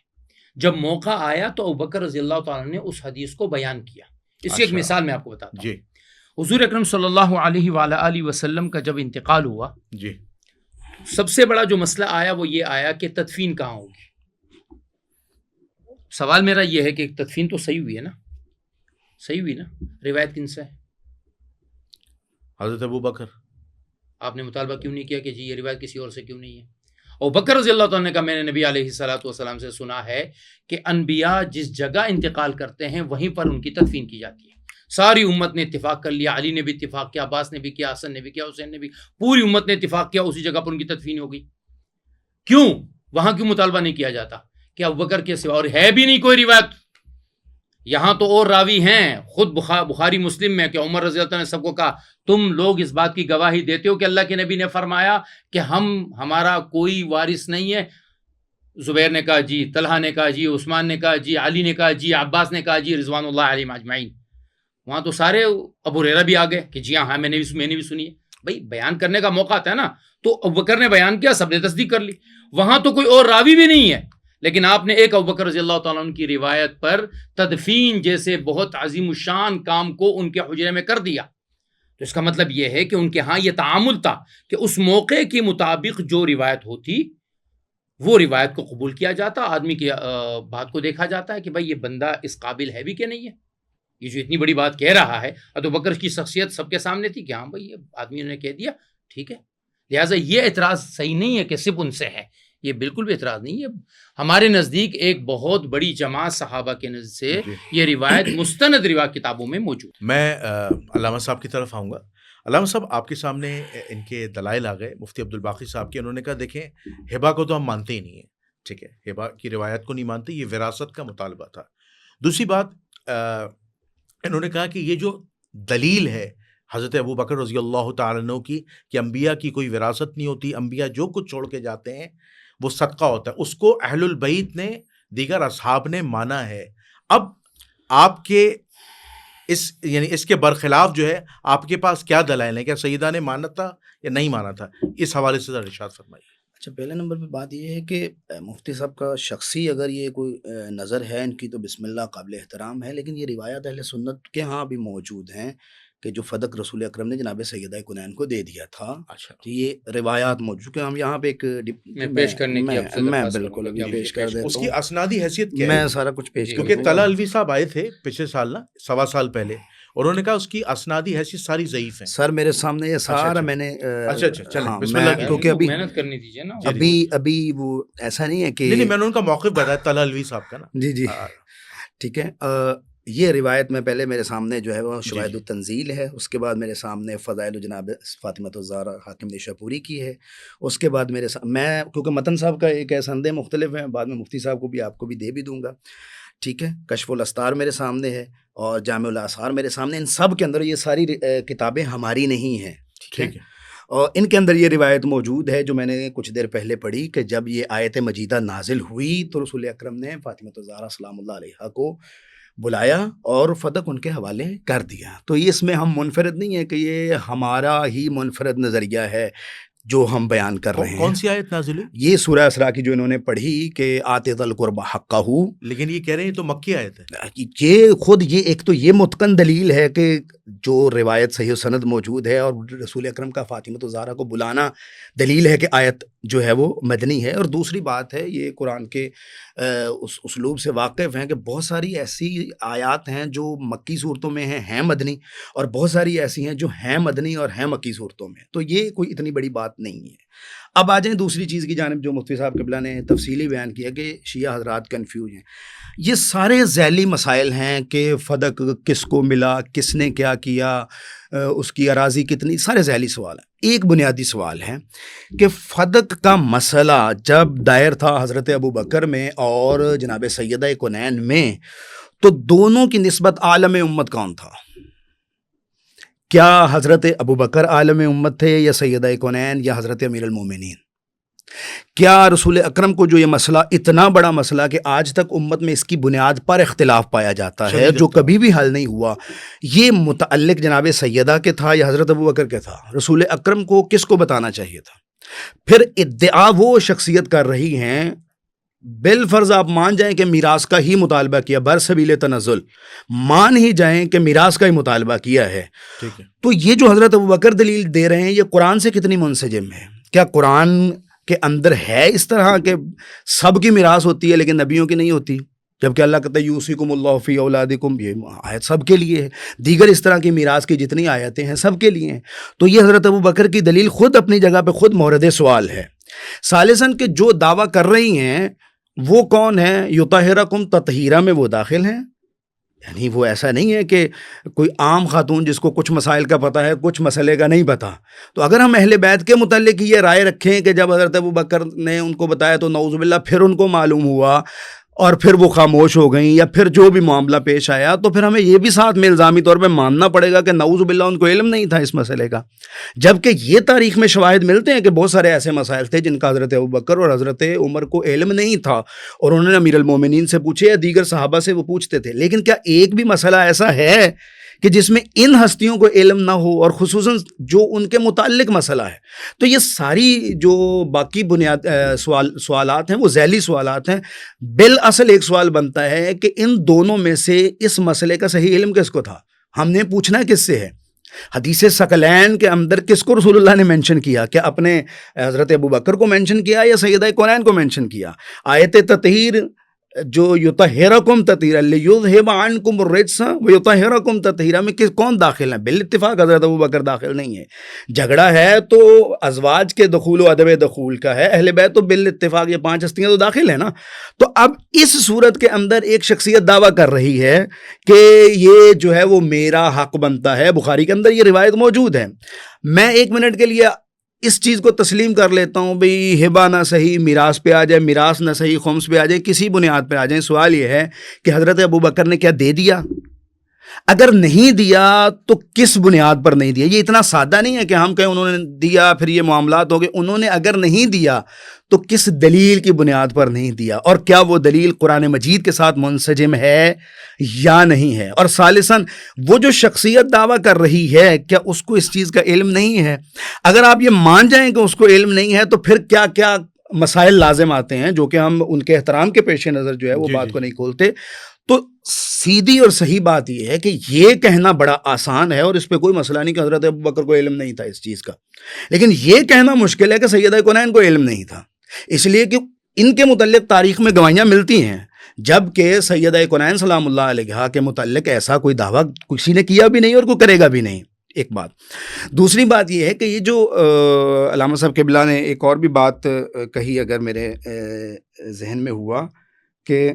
جب موقع آیا تو ابو بکر رضی اللہ تعالیٰ نے اس حدیث کو بیان کیا. اس کی ایک مثال میں آپ کو بتاتا ہوں. جی. حضور اکرم صلی اللہ علیہ وآلہ وسلم کا جب انتقال ہوا، جی، سب سے بڑا جو مسئلہ آیا وہ یہ آیا کہ تدفین کہاں ہوگی. سوال میرا یہ ہے کہ تدفین تو صحیح ہوئی ہے نا، صحیح ہوئی نا، روایت کن سے ہے؟ حضرت ابو بکر. آپ نے مطالبہ کیوں نہیں کیا کہ جی یہ روایت کسی اور سے کیوں نہیں ہے؟ اور بکر رضی اللہ تعالیٰ نے کہا میں نے نبی علیہ الصلوۃ والسلام سے سنا ہے کہ انبیاء جس جگہ انتقال کرتے ہیں وہیں پر ان کی تدفین کی جاتی ہے. ساری امت نے اتفاق کر لیا، علی نے بھی اتفاق کیا، عباس نے بھی کیا، حسن نے بھی کیا، حسین نے بھی، پوری امت نے اتفاق کیا، اسی جگہ پر ان کی تدفین ہو گئی. کیوں وہاں کیوں مطالبہ نہیں کیا جاتا کہ ابو بکر کے سوا؟ اور ہے بھی نہیں کوئی روایت. یہاں تو اور راوی ہیں، خود بخاری مسلم میں کہ عمر رضی اللہ عنہ نے سب کو کہا تم لوگ اس بات کی گواہی دیتے ہو کہ اللہ کے نبی نے فرمایا کہ ہمارا کوئی وارث نہیں ہے. زبیر نے کہا جی، طلحہ نے کہا جی، عثمان نے کہا جی، علی نے کہا جی، عباس نے کہا جی، رضوان اللہ علیہم اجمعین. وہاں تو سارے ابو ہریرہ بھی آ گئے کہ جی ہاں میں نے بھی سنی ہے. بھائی بیان کرنے کا موقع آتا ہے نا، تو ابو بکر نے بیان کیا، سب نے تصدیق کر لی. وہاں تو کوئی اور راوی بھی نہیں ہے، لیکن آپ نے ایک ابو بکر رضی اللہ تعالیٰ عنہ کی روایت پر تدفین جیسے بہت عظیم الشان کام کو ان کے حجرے میں کر دیا. تو اس کا مطلب یہ ہے کہ ان کے ہاں یہ تعامل تھا کہ اس موقع کے مطابق جو روایت ہوتی وہ روایت کو قبول کیا جاتا. آدمی کی بات کو دیکھا جاتا ہے کہ بھائی یہ بندہ اس قابل ہے بھی کہ نہیں ہے، یہ جو اتنی بڑی بات کہہ رہا ہے. ابو بکر کی شخصیت سب کے سامنے تھی کہ ہاں بھائی یہ آدمی نے کہہ دیا ٹھیک ہے. لہٰذا یہ اعتراض صحیح نہیں ہے کہ صرف ان سے ہے، یہ بالکل بھی اعتراض نہیں ہے. ہمارے نزدیک ایک بہت بڑی جماعت صحابہ کے نزد سے یہ روایت مستند روایت کتابوں میں موجود. میں علامہ صاحب کی طرف آؤں گا. علامہ صاحب آپ کے سامنے ان کے دلائل آ گئے مفتی عبدالباقی صاحب کے. انہوں نے کہا دیکھیں ہبہ کو تو ہم مانتے ہی نہیں ہیں، ٹھیک ہے، ہبہ کی روایت کو نہیں مانتے، یہ وراثت کا مطالبہ تھا. دوسری بات انہوں نے کہا کہ یہ جو دلیل ہے حضرت ابو بکر رضی اللہ تعالیٰ عنہ کی کہ انبیاء کی کوئی وراثت نہیں ہوتی، انبیاء جو کچھ چھوڑ کے جاتے ہیں وہ صدقہ ہوتا ہے، اس کو اہل البیت نے دیگر اصحاب نے مانا ہے۔ اب آپ کے اس کے برخلاف جو ہے آپ کے پاس کیا دلائل ہیں؟ کیا سیدہ نے مانا تھا یا نہیں مانا تھا؟ اس حوالے سے ذرا ارشاد فرمائیے۔ اچھا، پہلے نمبر پہ بات یہ ہے کہ مفتی صاحب کا شخصی اگر یہ کوئی نظر ہے ان کی تو بسم اللہ قابل احترام ہے، لیکن یہ روایات اہل سنت کے ہاں بھی موجود ہیں کہ جو فدق رسول اکرم نے جناب سیدہ کنین کو دے دیا تھا۔ اچھا، تو یہ روایات موجود کہ ہم یہاں پہ ایک میں پیش کرنے کی آپ سے میں درخواست بالکل کروں گا ابھی کہ پیش کر دیتا اس کی ہوں، اسنادی حیثیت کیا میں ہے؟ سارا کچھ پیش کر کیونکہ دوں طلحہ گا۔ الوی صاحب آئے تھے پچھلے سال نا، 1.25 سال پہلے، اور انہوں نے کہا اس کی اسنادی حیثیت ساری ضعیف ہیں۔ سر میرے سامنے یہ سارا اچھا، میں نے اچھا چلیں، ہاں، بسم میں اللہ کیونکہ ابھی محنت کرنی دیجیے نا۔ ابھی وہ ایسا نہیں ہے کہ نہیں میں نے ان کا موقف بتایا طلحہ الوی صاحب کا نا۔ جی جی ہاں، ٹھیک ہے۔ یہ روایت میں پہلے میرے سامنے جو ہے وہ جی، شواہد جی۔ التنزیل ہے، اس کے بعد میرے سامنے فضائل جناب فاطمہ الزہرا حاکم نیشاپوری کی ہے، اس کے بعد میں کیونکہ متن صاحب کا ایک سندیں مختلف ہیں، بعد میں مفتی صاحب کو بھی آپ کو بھی دے بھی دوں گا، ٹھیک ہے۔ کشف الاستار میرے سامنے ہے اور جامع الاثار میرے سامنے، ان سب کے اندر یہ ساری کتابیں ہماری نہیں ہیں، ٹھیک ہے، اور ان کے اندر یہ روایت موجود ہے جو میں نے کچھ دیر پہلے پڑھی کہ جب یہ آیت مجیدہ نازل ہوئی تو رسول اکرم نے فاطمہ الزہرا سلام اللہ علیہا کو بلایا اور فدق ان کے حوالے کر دیا۔ تو اس میں ہم منفرد نہیں ہے کہ یہ ہمارا ہی منفرد نظریہ ہے جو ہم بیان کر رہے ہیں۔ کون سی آیت نازل ہوئی؟ یہ سورہ اسراء کی جو انہوں نے پڑھی کہ آت ذی القربى حقہ، لیکن یہ کہہ رہے ہیں تو مکی آیت ہے۔ یہ خود یہ ایک تو یہ متقن دلیل ہے کہ جو روایت صحیح سند موجود ہے اور رسول اکرم کا فاطمہ الزہرا کو بلانا دلیل ہے کہ آیت جو ہے وہ مدنی ہے۔ اور دوسری بات ہے یہ قرآن کے اس اسلوب سے واقف ہیں کہ بہت ساری ایسی آیات ہیں جو مکی صورتوں میں ہیں مدنی، اور بہت ساری ایسی ہیں جو ہیں مدنی اور ہیں مکی صورتوں میں، تو یہ کوئی اتنی بڑی بات نہیں ہے۔ اب آ جائیں دوسری چیز کی جانب جو مفتی صاحب قبلہ نے تفصیلی بیان کیا کہ شیعہ حضرات کنفیوز ہیں۔ یہ سارے ذیلی مسائل ہیں کہ فدق کس کو ملا، کس نے کیا کیا، اس کی اراضی کتنی، سارے ذیلی سوال ہیں۔ ایک بنیادی سوال ہے کہ فدق کا مسئلہ جب دائر تھا حضرت ابو بکر میں اور جناب سیدہ کنین میں، تو دونوں کی نسبت عالم امت کون تھا؟ کیا حضرت ابو بکر عالم امت تھے یا سیدہ کنین یا حضرت امیر المومنین؟ کیا رسول اکرم کو جو یہ مسئلہ اتنا بڑا مسئلہ کہ آج تک امت میں اس کی بنیاد پر اختلاف پایا جاتا ہے جو کبھی بھی حل نہیں ہوا، یہ متعلق جناب سیدہ کے تھا یا حضرت ابو بکر کے تھا؟ رسول اکرم کو کس کو بتانا چاہیے تھا؟ پھر ادعا وہ شخصیت کر رہی ہیں، بالفرض آپ مان جائیں کہ میراث کا ہی مطالبہ کیا، برسبیل تنزل مان ہی جائیں کہ میراث کا ہی مطالبہ کیا ہے، ٹھیک ہے، تو یہ جو حضرت ابو بکر دلیل دے رہے ہیں یہ قرآن سے کتنی منسجم ہے؟ کیا قرآن کے اندر ہے اس طرح کہ سب کی میراث ہوتی ہے لیکن نبیوں کی نہیں ہوتی؟ جبکہ اللہ کہتا ہے یوصیکم اللہ فی اولادکم، یہ آیت سب کے لیے ہے، دیگر اس طرح کی میراث کی جتنی آیتیں ہیں سب کے لیے ہیں۔ تو یہ حضرت ابو بکر کی دلیل خود اپنی جگہ پہ خود مورد سوال ہے۔ ثالثاً کہ جو دعویٰ کر رہی ہیں وہ کون ہے؟ یطہرکم تطہیرہ میں وہ داخل ہیں، یعنی وہ ایسا نہیں ہے کہ کوئی عام خاتون جس کو کچھ مسائل کا پتہ ہے کچھ مسئلے کا نہیں پتہ۔ تو اگر ہم اہل بیت کے متعلق یہ رائے رکھیں کہ جب حضرت ابو بکر نے ان کو بتایا تو نعوذ باللہ پھر ان کو معلوم ہوا اور پھر وہ خاموش ہو گئیں یا پھر جو بھی معاملہ پیش آیا، تو پھر ہمیں یہ بھی ساتھ میں الزامی طور پہ ماننا پڑے گا کہ نعوذ باللہ ان کو علم نہیں تھا اس مسئلے کا، جبکہ یہ تاریخ میں شواہد ملتے ہیں کہ بہت سارے ایسے مسائل تھے جن کا حضرت ابو بکر اور حضرت عمر کو علم نہیں تھا اور انہوں نے امیر المومنین سے پوچھے یا دیگر صحابہ سے وہ پوچھتے تھے۔ لیکن کیا ایک بھی مسئلہ ایسا ہے کہ جس میں ان ہستیوں کو علم نہ ہو، اور خصوصاً جو ان کے متعلق مسئلہ ہے؟ تو یہ ساری جو باقی سوالات ہیں وہ ذیلی سوالات ہیں۔ بالاصل ایک سوال بنتا ہے کہ ان دونوں میں سے اس مسئلے کا صحیح علم کس کو تھا؟ ہم نے پوچھنا کس سے ہے؟ حدیث ثقلین کے اندر کس کو رسول اللہ نے مینشن کیا؟ کیا اپنے حضرت ابو بکر کو مینشن کیا یا سیدہ کنین کو مینشن کیا؟ آیت تطہیر جو یطہرکم تطہیرا لیذھب عنکم الرجس ویطہرکم تطہیرا میں کون داخل ہیں؟ بالاتفاق حضرت ابو بکر داخل نہیں ہے۔ جھگڑا ہے تو ازواج کے دخول و عدم دخول کا ہے، اہل بیت تو بالاتفاق یہ 5 ہستیاں تو داخل ہیں نا۔ تو اب اس صورت کے اندر ایک شخصیت دعویٰ کر رہی ہے کہ یہ جو ہے وہ میرا حق بنتا ہے، بخاری کے اندر یہ روایت موجود ہے۔ میں 1 منٹ کے لیے اس چیز کو تسلیم کر لیتا ہوں بھئی ہبہ نہ صحیح میراث پہ آ جائے، میراث نہ صحیح خمس پہ آ جائے، کسی بنیاد پہ آ جائیں، سوال یہ ہے کہ حضرت ابو بکر نے کیا دے دیا؟ اگر نہیں دیا تو کس بنیاد پر نہیں دیا؟ یہ اتنا سادہ نہیں ہے کہ ہم کہیں انہوں نے دیا پھر یہ معاملات ہو گئے. انہوں نے اگر نہیں دیا تو کس دلیل کی بنیاد پر نہیں دیا, اور کیا وہ دلیل قرآن مجید کے ساتھ منسجم ہے یا نہیں ہے؟ اور ثالثاً وہ جو شخصیت دعویٰ کر رہی ہے کیا اس کو اس چیز کا علم نہیں ہے؟ اگر آپ یہ مان جائیں کہ اس کو علم نہیں ہے تو پھر کیا کیا مسائل لازم آتے ہیں جو کہ ہم ان کے احترام کے پیش نظر جو ہے وہ بات کو نہیں کھولتے. تو سیدھی اور صحیح بات یہ ہے کہ یہ کہنا بڑا آسان ہے اور اس پہ کوئی مسئلہ نہیں کہ حضرت ابوبکر کو علم نہیں تھا اس چیز کا, لیکن یہ کہنا مشکل ہے کہ سیدہ کونین کو علم نہیں تھا, اس لیے کہ ان کے متعلق تاریخ میں گواہیاں ملتی ہیں, جبکہ سیدہ کونین سلام اللہ علیہا کے متعلق ایسا کوئی دعویٰ کسی نے کیا بھی نہیں اور کوئی کرے گا بھی نہیں. ایک بات. دوسری بات یہ ہے کہ یہ جو علامہ صاحب قبلہ نے ایک اور بھی بات کہی, اگر میرے ذہن میں ہوا کہ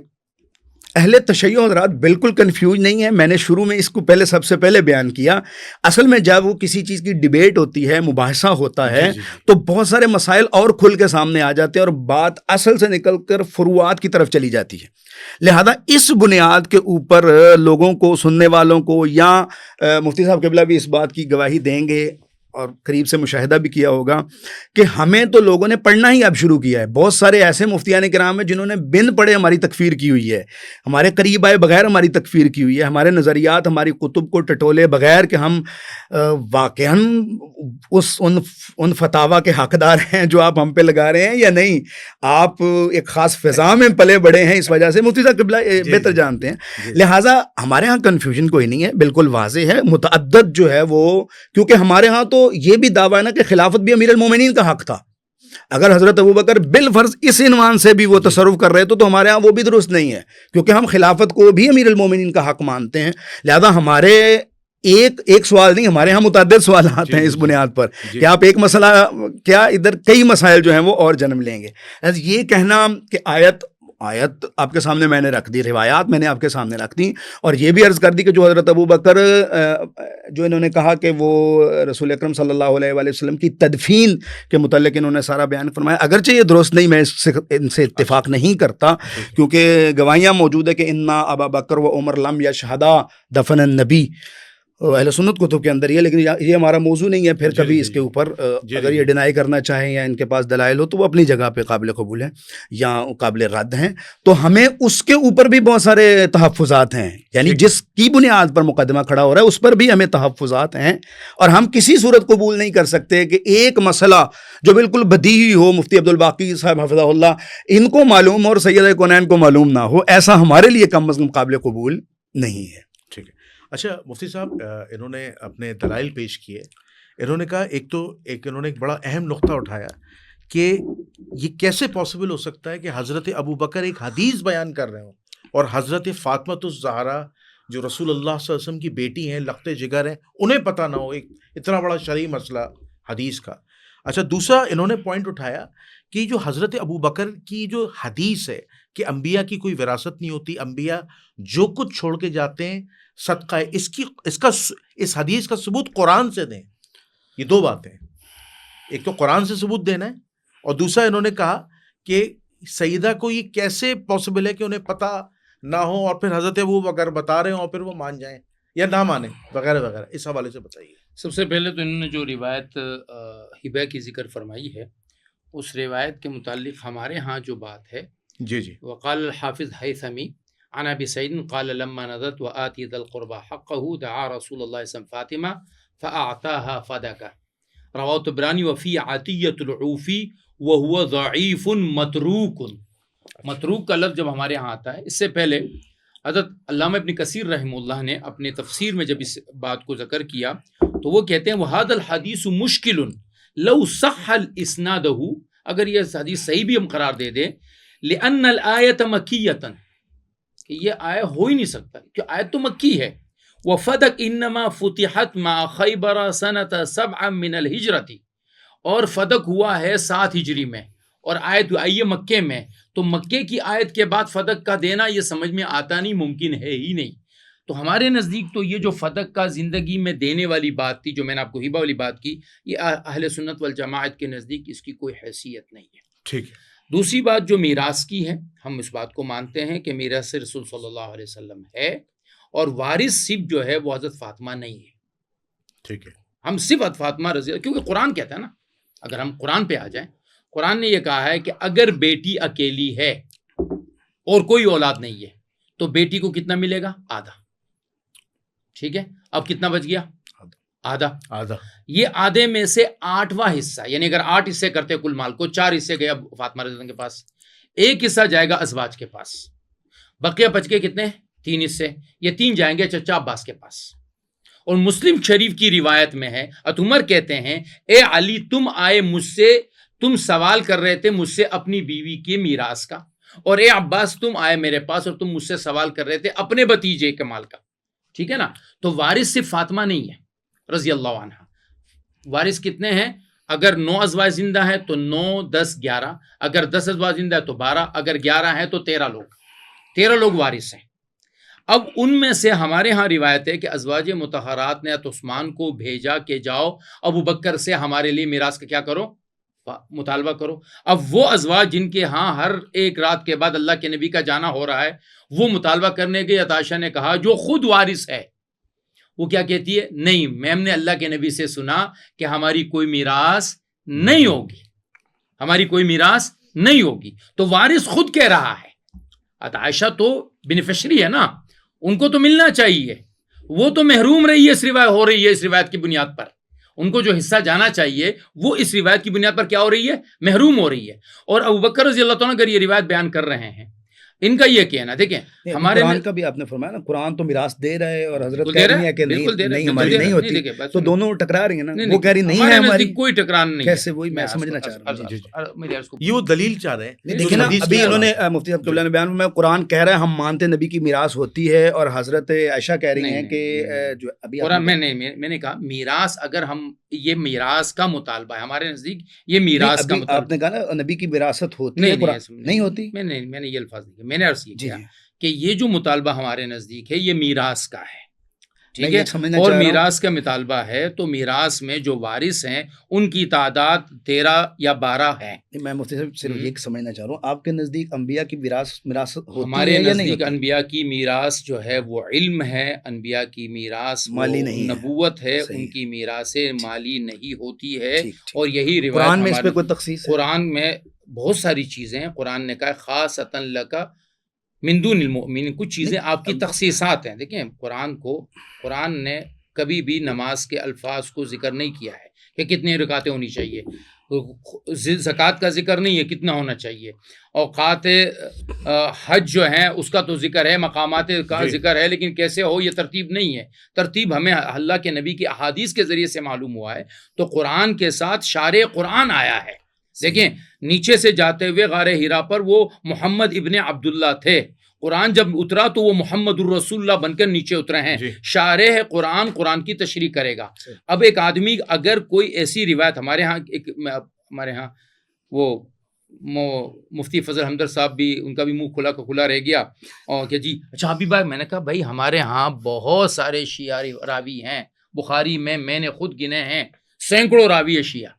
اہل تشیع حضرات بالکل کنفیوز نہیں ہے. میں نے شروع میں اس کو سب سے پہلے بیان کیا. اصل میں جب وہ کسی چیز کی ڈیبیٹ ہوتی ہے, مباحثہ ہوتا ہے, تو بہت سارے مسائل اور کھل کے سامنے آ جاتے ہیں اور بات اصل سے نکل کر فروعات کی طرف چلی جاتی ہے. لہذا اس بنیاد کے اوپر لوگوں کو, سننے والوں کو, یا مفتی صاحب قبلہ بھی اس بات کی گواہی دیں گے اور قریب سے مشاہدہ بھی کیا ہوگا کہ ہمیں تو لوگوں نے پڑھنا ہی اب شروع کیا ہے. بہت سارے ایسے مفتیان کرام ہیں جنہوں نے بن پڑھے ہماری تکفیر کی ہوئی ہے, ہمارے قریب آئے بغیر ہماری تکفیر کی ہوئی ہے, ہمارے نظریات, ہماری کتب کو ٹٹولے بغیر کہ ہم واقعاً ان فتاویٰ کے حقدار ہیں جو آپ ہم پہ لگا رہے ہیں یا نہیں. آپ ایک خاص فضا میں پلے بڑے ہیں, اس وجہ سے مفتی صاحب قبلہ بہتر جانتے ہیں. لہٰذا ہمارے ہاں کنفیوژن کوئی نہیں ہے, بالکل واضح ہے. متعدد جو ہے وہ, کیونکہ ہمارے ہاں تو یہ بھی دعویٰ ہے نا کہ خلافت بھی امیر المومنین کا حق تھا. اگر حضرت ابوبکر بالفرض اس عنوان سے بھی وہ تصرف کر رہے تو ہمارے ہاں وہ بھی درست نہیں ہے, کیونکہ ہم خلافت کو بھی امیر المومنین کا حق مانتے ہیں. لہذا ہمارے ایک سوال نہیں, ہمارے ہاں متعدد سوالات ہیں اس بنیاد پر کہ آپ ایک مسئلہ کیا, ادھر کئی مسائل جو ہیں وہ اور جنم لیں گے. یہ کہنا کہ آیت آپ کے سامنے میں نے رکھ دی, روایات میں نے آپ کے سامنے رکھ دی, اور یہ بھی عرض کر دی کہ جو حضرت ابوبکر جو انہوں نے کہا کہ وہ رسول اکرم صلی اللہ علیہ وآلہ وسلم کی تدفین کے متعلق انہوں نے سارا بیان فرمایا, اگرچہ یہ درست نہیں, میں ان سے اتفاق نہیں کرتا, کیونکہ گواہیاں موجود ہے کہ انا ابا بکر و عمر لم یشہدا دفن النبی, اہل سنت کتب کے اندر یہ, لیکن یہ ہمارا موضوع نہیں ہے. پھر کبھی اس کے اوپر اگر یہ ڈینائی کرنا چاہیں یا ان کے پاس دلائل ہو تو وہ اپنی جگہ پہ قابل قبول ہیں یا قابل رد ہیں. تو ہمیں اس کے اوپر بھی بہت سارے تحفظات ہیں, یعنی جس کی بنیاد پر مقدمہ کھڑا ہو رہا ہے اس پر بھی ہمیں تحفظات ہیں, اور ہم کسی صورت قبول نہیں کر سکتے کہ ایک مسئلہ جو بالکل بدیہی ہو, مفتی عبدالباقی صاحب حفظہ اللہ ان کو معلوم اور سیدہ کونین کو معلوم نہ ہو, ایسا ہمارے لیے کم از کم قابل قبول نہیں ہے. ٹھیک ہے. اچھا مفتی صاحب, انہوں نے اپنے دلائل پیش کیے. انہوں نے کہا انہوں نے ایک بڑا اہم نقطہ اٹھایا کہ یہ کیسے پاسبل ہو سکتا ہے کہ حضرت ابوبکر ایک حدیث بیان کر رہے ہوں اور حضرت فاطمۃ الزہرا جو رسول اللہ صلی اللہ علیہ وسلم کی بیٹی ہیں, لقتے جگر ہیں, انہیں پتہ نہ ہو ایک اتنا بڑا شرعی مسئلہ حدیث کا. اچھا دوسرا انہوں نے پوائنٹ اٹھایا کہ جو حضرت ابوبکر کی جو حدیث ہے کہ انبیاء کی کوئی وراثت نہیں ہوتی, انبیاء جو کچھ چھوڑ کے جاتے ہیں صدقہ ہے, اس حدیث کا ثبوت قرآن سے دیں. یہ دو باتیں, ایک تو قرآن سے ثبوت دینا ہے, اور دوسرا انہوں نے کہا کہ سیدہ کو یہ کیسے پاسبل ہے کہ انہیں پتہ نہ ہو اور پھر حضرت ابوبکر بتا رہے ہوں اور پھر وہ مان جائیں یا نہ مانیں وغیرہ وغیرہ. اس حوالے سے بتائیے. سب سے پہلے تو انہوں نے جو روایت ہبہ کی ذکر فرمائی ہے, اس روایت کے متعلق ہمارے ہاں جو بات ہے, جی وقال الحافظ حیثمی عن ابی سعید قال لما نظرت وآتی ذا القربى حقه دعا رسول اللہ صلی اللہ علیہ وسلم فاطمہ فاعطاها فدکہ رواه طبرانی وفی عطیۃ العوفی وهو ضعیف متروک. متروک کا لفظ جب ہمارے ہاں آتا ہے, اس سے پہلے حضرت علامہ ابن کثیر رحمہ اللہ نے اپنے تفسیر میں جب اس بات کو ذکر کیا تو وہ کہتے ہیں وهذا الحدیث مشکل لو صح الاسناده, اگر یہ حدیث صحیح بھی ہم قرار دے دیں, لأن الآیۃ مکیۃ, کہ یہ آیت ہو ہی نہیں سکتا کہ آیت تو مکی ہے. وفدک انما فتحت مع خیبر سنۃ 7 من الہجرۃ, اور فدق ہوا ہے 7 ہجری میں اور آیت آئی ہے مکے میں, تو مکے کی آیت کے بعد فدق کا دینا یہ سمجھ میں آتا نہیں, ممکن ہے ہی نہیں. تو ہمارے نزدیک تو یہ جو فدق کا زندگی میں دینے والی بات تھی, جو میں نے آپ کو ہبہ والی بات کی, یہ اہل سنت والجماعت کے نزدیک اس کی کوئی حیثیت نہیں ہے. ٹھیک ہے. دوسری بات جو میراث کی ہے, ہم اس بات کو مانتے ہیں کہ میراث رسول صلی اللہ علیہ وسلم ہے, اور وارث صرف جو ہے وہ حضرت فاطمہ نہیں ہے. ٹھیک ہے. ہم صرف حضرت فاطمہ رضی اللہ، کیونکہ قرآن کہتا ہے نا، اگر ہم قرآن پہ آ جائیں، قرآن نے یہ کہا ہے کہ اگر بیٹی اکیلی ہے اور کوئی اولاد نہیں ہے تو بیٹی کو کتنا ملے گا؟ آدھا. ٹھیک ہے، اب کتنا بچ گیا؟ آدھا. یہ آدھے میں سے 8واں حصہ، یعنی اگر 8 حصے کرتے کل مال کو، 4 حصے گئے اب فاطمہ رضی اللہ کے پاس، 1 حصہ جائے گا ازواج کے پاس، بقیہ بچ کے کتنے؟ 3 حصے. یہ 3 جائیں گے چچا عباس کے پاس. اور مسلم شریف کی روایت میں ہے، عمر کہتے ہیں اے علی تم آئے مجھ سے، تم سوال کر رہے تھے مجھ سے اپنی بیوی کے میراث کا، اور اے عباس تم آئے میرے پاس اور تم مجھ سے سوال کر رہے تھے اپنے بھتیجے کے مال کا. ٹھیک ہے نا. تو وارث صرف فاطمہ نہیں ہے رضی اللہ عنہ. وارث کتنے ہیں؟ اگر 9 ازواج زندہ ہیں تو 9 10 11، اگر 10 ازواج زندہ ہے تو 12، اگر 11 ہیں تو 13 لوگ وارث ہیں. اب ان میں سے ہمارے ہاں روایت ہے کہ ازواج مطہرات نے عثمان کو بھیجا کہ جاؤ ابو بکر سے ہمارے لیے میراث کا کیا کرو؟ مطالبہ کرو. اب وہ ازواج جن کے ہاں ہر ایک رات کے بعد اللہ کے نبی کا جانا ہو رہا ہے، وہ مطالبہ کرنے کے عائشہ نے کہا جو خود وارث ہے وہ کیا کہتی ہے؟ نہیں، میں نے اللہ کے نبی سے سنا کہ ہماری کوئی میراث نہیں ہوگی، ہماری کوئی میراث نہیں ہوگی. تو وارث خود کہہ رہا ہے، عائشہ تو بینیفیشری ہے نا، ان کو تو ملنا چاہیے، وہ تو محروم رہی ہے، اس روایت ہو رہی ہے، اس روایت کی بنیاد پر ان کو جو حصہ جانا چاہیے وہ اس روایت کی بنیاد پر کیا ہو رہی ہے؟ محروم ہو رہی ہے. اور ابو بکر رضی اللہ تعالیٰ اگر یہ روایت بیان کر رہے ہیں، ان کا یہ کہنا، دیکھیں ہمارے قرآن کا بھی آپ نے فرمایا نا، قرآن تو میراث دے رہا ہے اور حضرت کہہ رہی ہے کہ نہیں ہماری نہیں ہوتی، تو دونوں ٹکرا رہی ہیں نا. وہ کہہ رہی نہیں ہے ہماری، کوئی ٹکران نہیں. کیسے؟ وہی میں سمجھنا چاہ رہا ہوں. یہ وہ دلیل چاہ رہے ہیں. دیکھیں نا، ابھی انہوں نے مفتی صاحب قبلہ نے بیان میں قرآن کہہ رہا ہے ہم مانتے نبی کی میراث ہوتی ہے، اور حضرت عائشہ کہہ رہی ہیں کہ جو ابھی قرآن میں نے کہا میراث، اگر ہم یہ میراث کا مطالبہ ہے ہمارے نزدیک، یہ میراث کا مطالبہ. آپ نے کہا نا نبی کی وراثت ہوتی ہے، نہیں ہوتی. میں نے یہ الفاظ نہیں کہا، میں نے عرض یہ کیا کہ یہ جو مطالبہ ہمارے نزدیک ہے یہ میراث کا ہے. ٹھیک ہے، اور میراث کا مطالبہ ہے تو میراث میں جو وارث ہیں ان کی تعداد 13 یا 12 ہے. میں مفتی صاحب صرف یہ سمجھنا چاہ رہا ہوں، آپ کے نزدیک انبیاء کی وراثت ہوتی ہے؟ ہمارے نزدیک انبیاء کی میراث جو ہے وہ علم ہے، انبیاء کی میراث مالی نہیں، نبوت ہے، ان کی میراث مالی نہیں ہوتی ہے. اور یہی روایت قرآن میں اس پہ کوئی تخصیص ہے؟ قرآن میں بہت ساری چیزیں ہیں. قرآن نے کہا خاصۃ لک من دون المؤمنین، کچھ چیزیں آپ کی تخصیصات ہیں. دیکھیں قرآن نے کبھی بھی نماز کے الفاظ کو ذکر نہیں کیا ہے کہ کتنے رکعتیں ہونی چاہیے، زکوٰۃ کا ذکر نہیں ہے کتنا ہونا چاہیے، اوقات حج جو ہیں اس کا تو ذکر ہے، مقامات کا ذکر ہے، لیکن کیسے ہو یہ ترتیب نہیں ہے. ترتیب ہمیں اللہ کے نبی کی احادیث کے ذریعے سے معلوم ہوا ہے. تو قرآن کے ساتھ شارع قرآن آیا ہے. دیکھیں نیچے سے جاتے ہوئے غار ہیرا پر وہ محمد ابن عبداللہ تھے، قرآن جب اترا تو وہ محمد الرسول اللہ بن کر نیچے اترے ہیں. شارح ہے قرآن کی تشریح کرے گا. اب ایک آدمی اگر کوئی ایسی روایت ہمارے ہاں وہ مفتی فضل حمدر صاحب بھی، ان کا بھی منہ کھلا رہ گیا، اور کہ جی اچھا ابھی بھائی، میں نے کہا بھائی ہمارے ہاں بہت سارے شیعہ راوی ہیں، بخاری میں نے خود گنے ہیں، سینکڑوں راوی ہے شیعہ.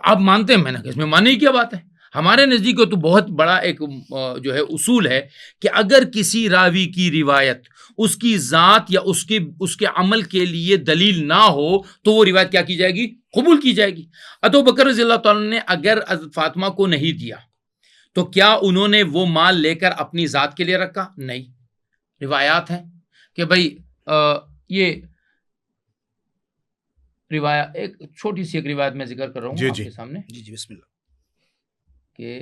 آپ مانتے ہیں؟ میں نے کہا اس میں ماننے کی کیا بات ہے. ہمارے نزدیک تو بہت بڑا ایک جو ہے اصول ہے کہ اگر کسی راوی کی روایت اس کی ذات یا اس کے عمل کے لیے دلیل نہ ہو تو وہ روایت کیا کی جائے گی؟ قبول کی جائے گی. ابو بکر رضی اللہ تعالیٰ نے اگر فاطمہ کو نہیں دیا تو کیا انہوں نے وہ مال لے کر اپنی ذات کے لیے رکھا؟ نہیں. روایات ہیں کہ بھائی یہ روایت، ایک چھوٹی سی ایک روایت میں ذکر کر رہا ہوں آپ کے سامنے. جی بسم اللہ. کہ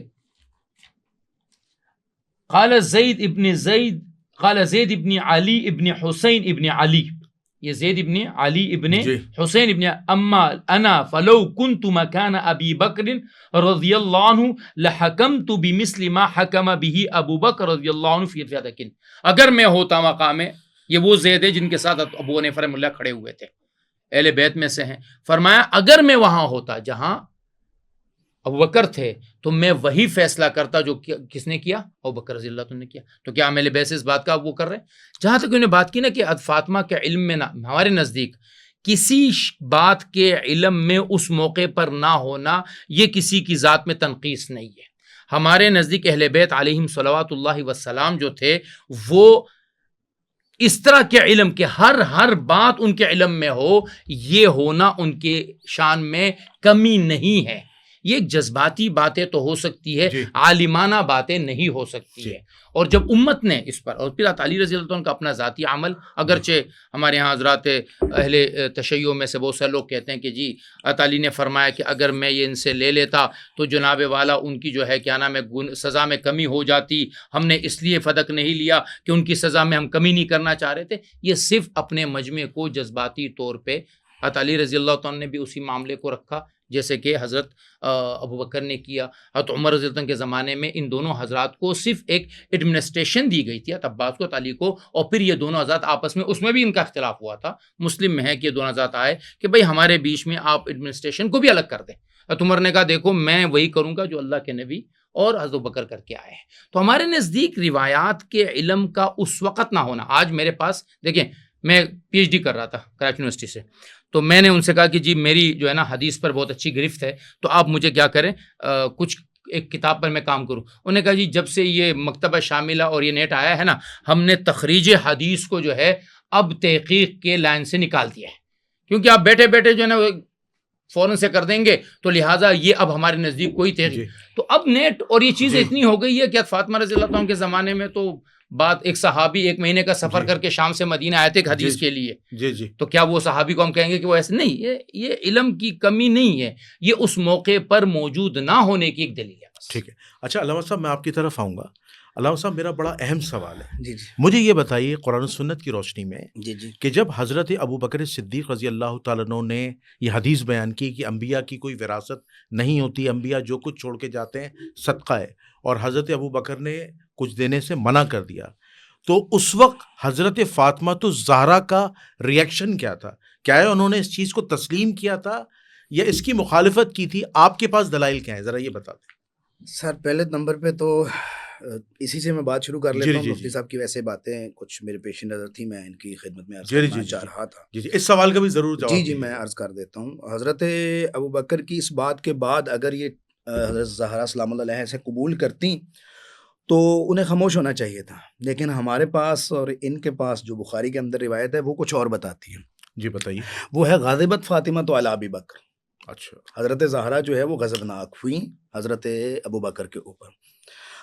قال زید ابن علی ابن حسین ابن علی، یہ زید ابن علی ابن حسین ابن اما انا فلو كنت مكان ابی بکر رضی اللہ عنہ لحکمت بمثل ما حکم به ابو بکر رضی اللہ عنہ فی ذلک. اگر میں ہوتا مقام، یہ وہ زید ہے جن کے ساتھ ابو حنیفہ رحمہ اللہ کھڑے ہوئے تھے، اہل بیت میں سے ہیں. فرمایا اگر میں وہاں ہوتا جہاں ابو بکر تھے تو میں وہی فیصلہ کرتا جو کس نے کیا؟ ابو بکر رضی اللہ عنہ نے کیا. تو کیا اہل بیت سے اس بات کا وہ کر رہے ہیں؟ جہاں تک انہوں نے بات کی نا کہ فاطمہ کے علم میں نہ، ہمارے نزدیک کسی بات کے علم میں اس موقع پر نہ ہونا یہ کسی کی ذات میں تنقیص نہیں ہے. ہمارے نزدیک اہل بیت علیہم صلوات اللہ وسلام جو تھے وہ اس طرح کے علم کے ہر بات ان کے علم میں ہو، یہ ہونا ان کے شان میں کمی نہیں ہے. یہ جذباتی باتیں تو ہو سکتی ہے، عالمانہ باتیں نہیں ہو سکتی ہے. اور جب امت نے اس پر، اور پھر علی رضی اللہ عنہ کا اپنا ذاتی عمل، اگرچہ ہمارے ہاں حضرات اہل تشیع میں سے بہت سے لوگ کہتے ہیں کہ جی علی نے فرمایا کہ اگر میں یہ ان سے لے لیتا تو جناب والا ان کی جو ہے کیا نام ہے سزا میں کمی ہو جاتی، ہم نے اس لیے فدق نہیں لیا کہ ان کی سزا میں ہم کمی نہیں کرنا چاہ رہے تھے. یہ صرف اپنے مجمع کو جذباتی طور پہ علی رضی اللہ عنہ نے بھی اسی معاملے کو رکھا جیسے کہ حضرت ابوبکر نے کیا. حضرت عمر رضی اللہ عنہ کے زمانے میں ان دونوں حضرات کو صرف ایک ایڈمنسٹریشن دی گئی تھی، عباس کو، علی کو، اور پھر یہ دونوں حضرات آپس میں، اس میں بھی ان کا اختلاف ہوا تھا. مسلم میں ہے کہ یہ دونوں حضرات آئے کہ بھئی ہمارے بیچ میں آپ ایڈمنسٹریشن کو بھی الگ کر دیں. حضرت عمر نے کہا دیکھو میں وہی کروں گا جو اللہ کے نبی اور حضرت ابوبکر کر کے آئے ہیں. تو ہمارے نزدیک روایات کے علم کا اس وقت نہ ہونا، آج میرے پاس دیکھیں میں پی ایچ ڈی کر رہا تھا کراچی یونیورسٹی سے، تو میں نے ان سے کہا کہ جی میری جو ہے نا حدیث پر بہت اچھی گرفت ہے، تو آپ مجھے کیا کریں کچھ ایک کتاب پر میں کام کروں. انہوں نے کہا جی جب سے یہ مکتبہ شاملہ اور یہ نیٹ آیا ہے نا، ہم نے تخریج حدیث کو جو ہے اب تحقیق کے لائن سے نکال دیا ہے، کیونکہ آپ بیٹھے بیٹھے جو ہے نا فوراً سے کر دیں گے، تو لہٰذا یہ اب ہمارے نزدیک کوئی تحقیق. تو اب نیٹ اور یہ چیز اتنی ہو گئی ہے کہ فاطمہ رضی اللہ عنہ کے زمانے میں تو بات ایک صحابی 1 مہینے کا سفر کر کے شام سے مدینہ آئے تھے حدیث کے لیے، تو کیا وہ صحابی کو ہم کہیں گے کہ وہ ایسے نہیں؟ یہ علم کی کمی نہیں ہے، یہ اس موقع پر موجود نہ ہونے کی ایک دلیل ہے. ٹھیک ہے. اچھا علامہ صاحب میں آپ کی طرف آؤں گا. علامہ صاحب میرا بڑا اہم سوال ہے، جی مجھے یہ بتائیے قرآن و سنت کی روشنی میں جی کہ جب حضرت ابوبکر صدیق رضی اللہ تعالیٰ عنہ نے یہ حدیث بیان کی کہ انبیاء کی کوئی وراثت نہیں ہوتی، انبیاء جو کچھ چھوڑ کے جاتے ہیں صدقہ ہے، اور حضرت ابوبکر نے کچھ دینے سے منع کر دیا، تو اس وقت حضرت فاطمہ الزہرا کا ریئیکشن کیا تھا؟ کیا ہے انہوں نے اس چیز کو تسلیم کیا تھا یا اس کی مخالفت کی تھی؟ آپ کے پاس دلائل کیا ہیں، ذرا یہ بتا دیں. سر پہلے نمبر پہ تو اسی سے میں بات شروع کر لیتا ہوں. مفتی صاحب کی ویسے باتیں کچھ میرے پیش نظر تھی، میں ان کی خدمت میں عرض کرنا چاہ رہا تھا. جی اس سوال کا بھی ضرور جواب. جی میں عرض کر دیتا ہوں. حضرت ابوبکر کی اس بات کے بعد اگر یہ حضرت زہرا سلام اللہ علیہ سے قبول کرتی تو انہیں خاموش ہونا چاہیے تھا، لیکن ہمارے پاس اور ان کے پاس جو بخاری کے اندر روایت ہے وہ کچھ اور بتاتی ہے. جی بتائیے. وہ ہے غاضبت فاطمہ تو علی ابی بکر. اچھا. حضرت زہرا جو ہے وہ غضبناک ہوئی حضرت ابوبکر کے اوپر.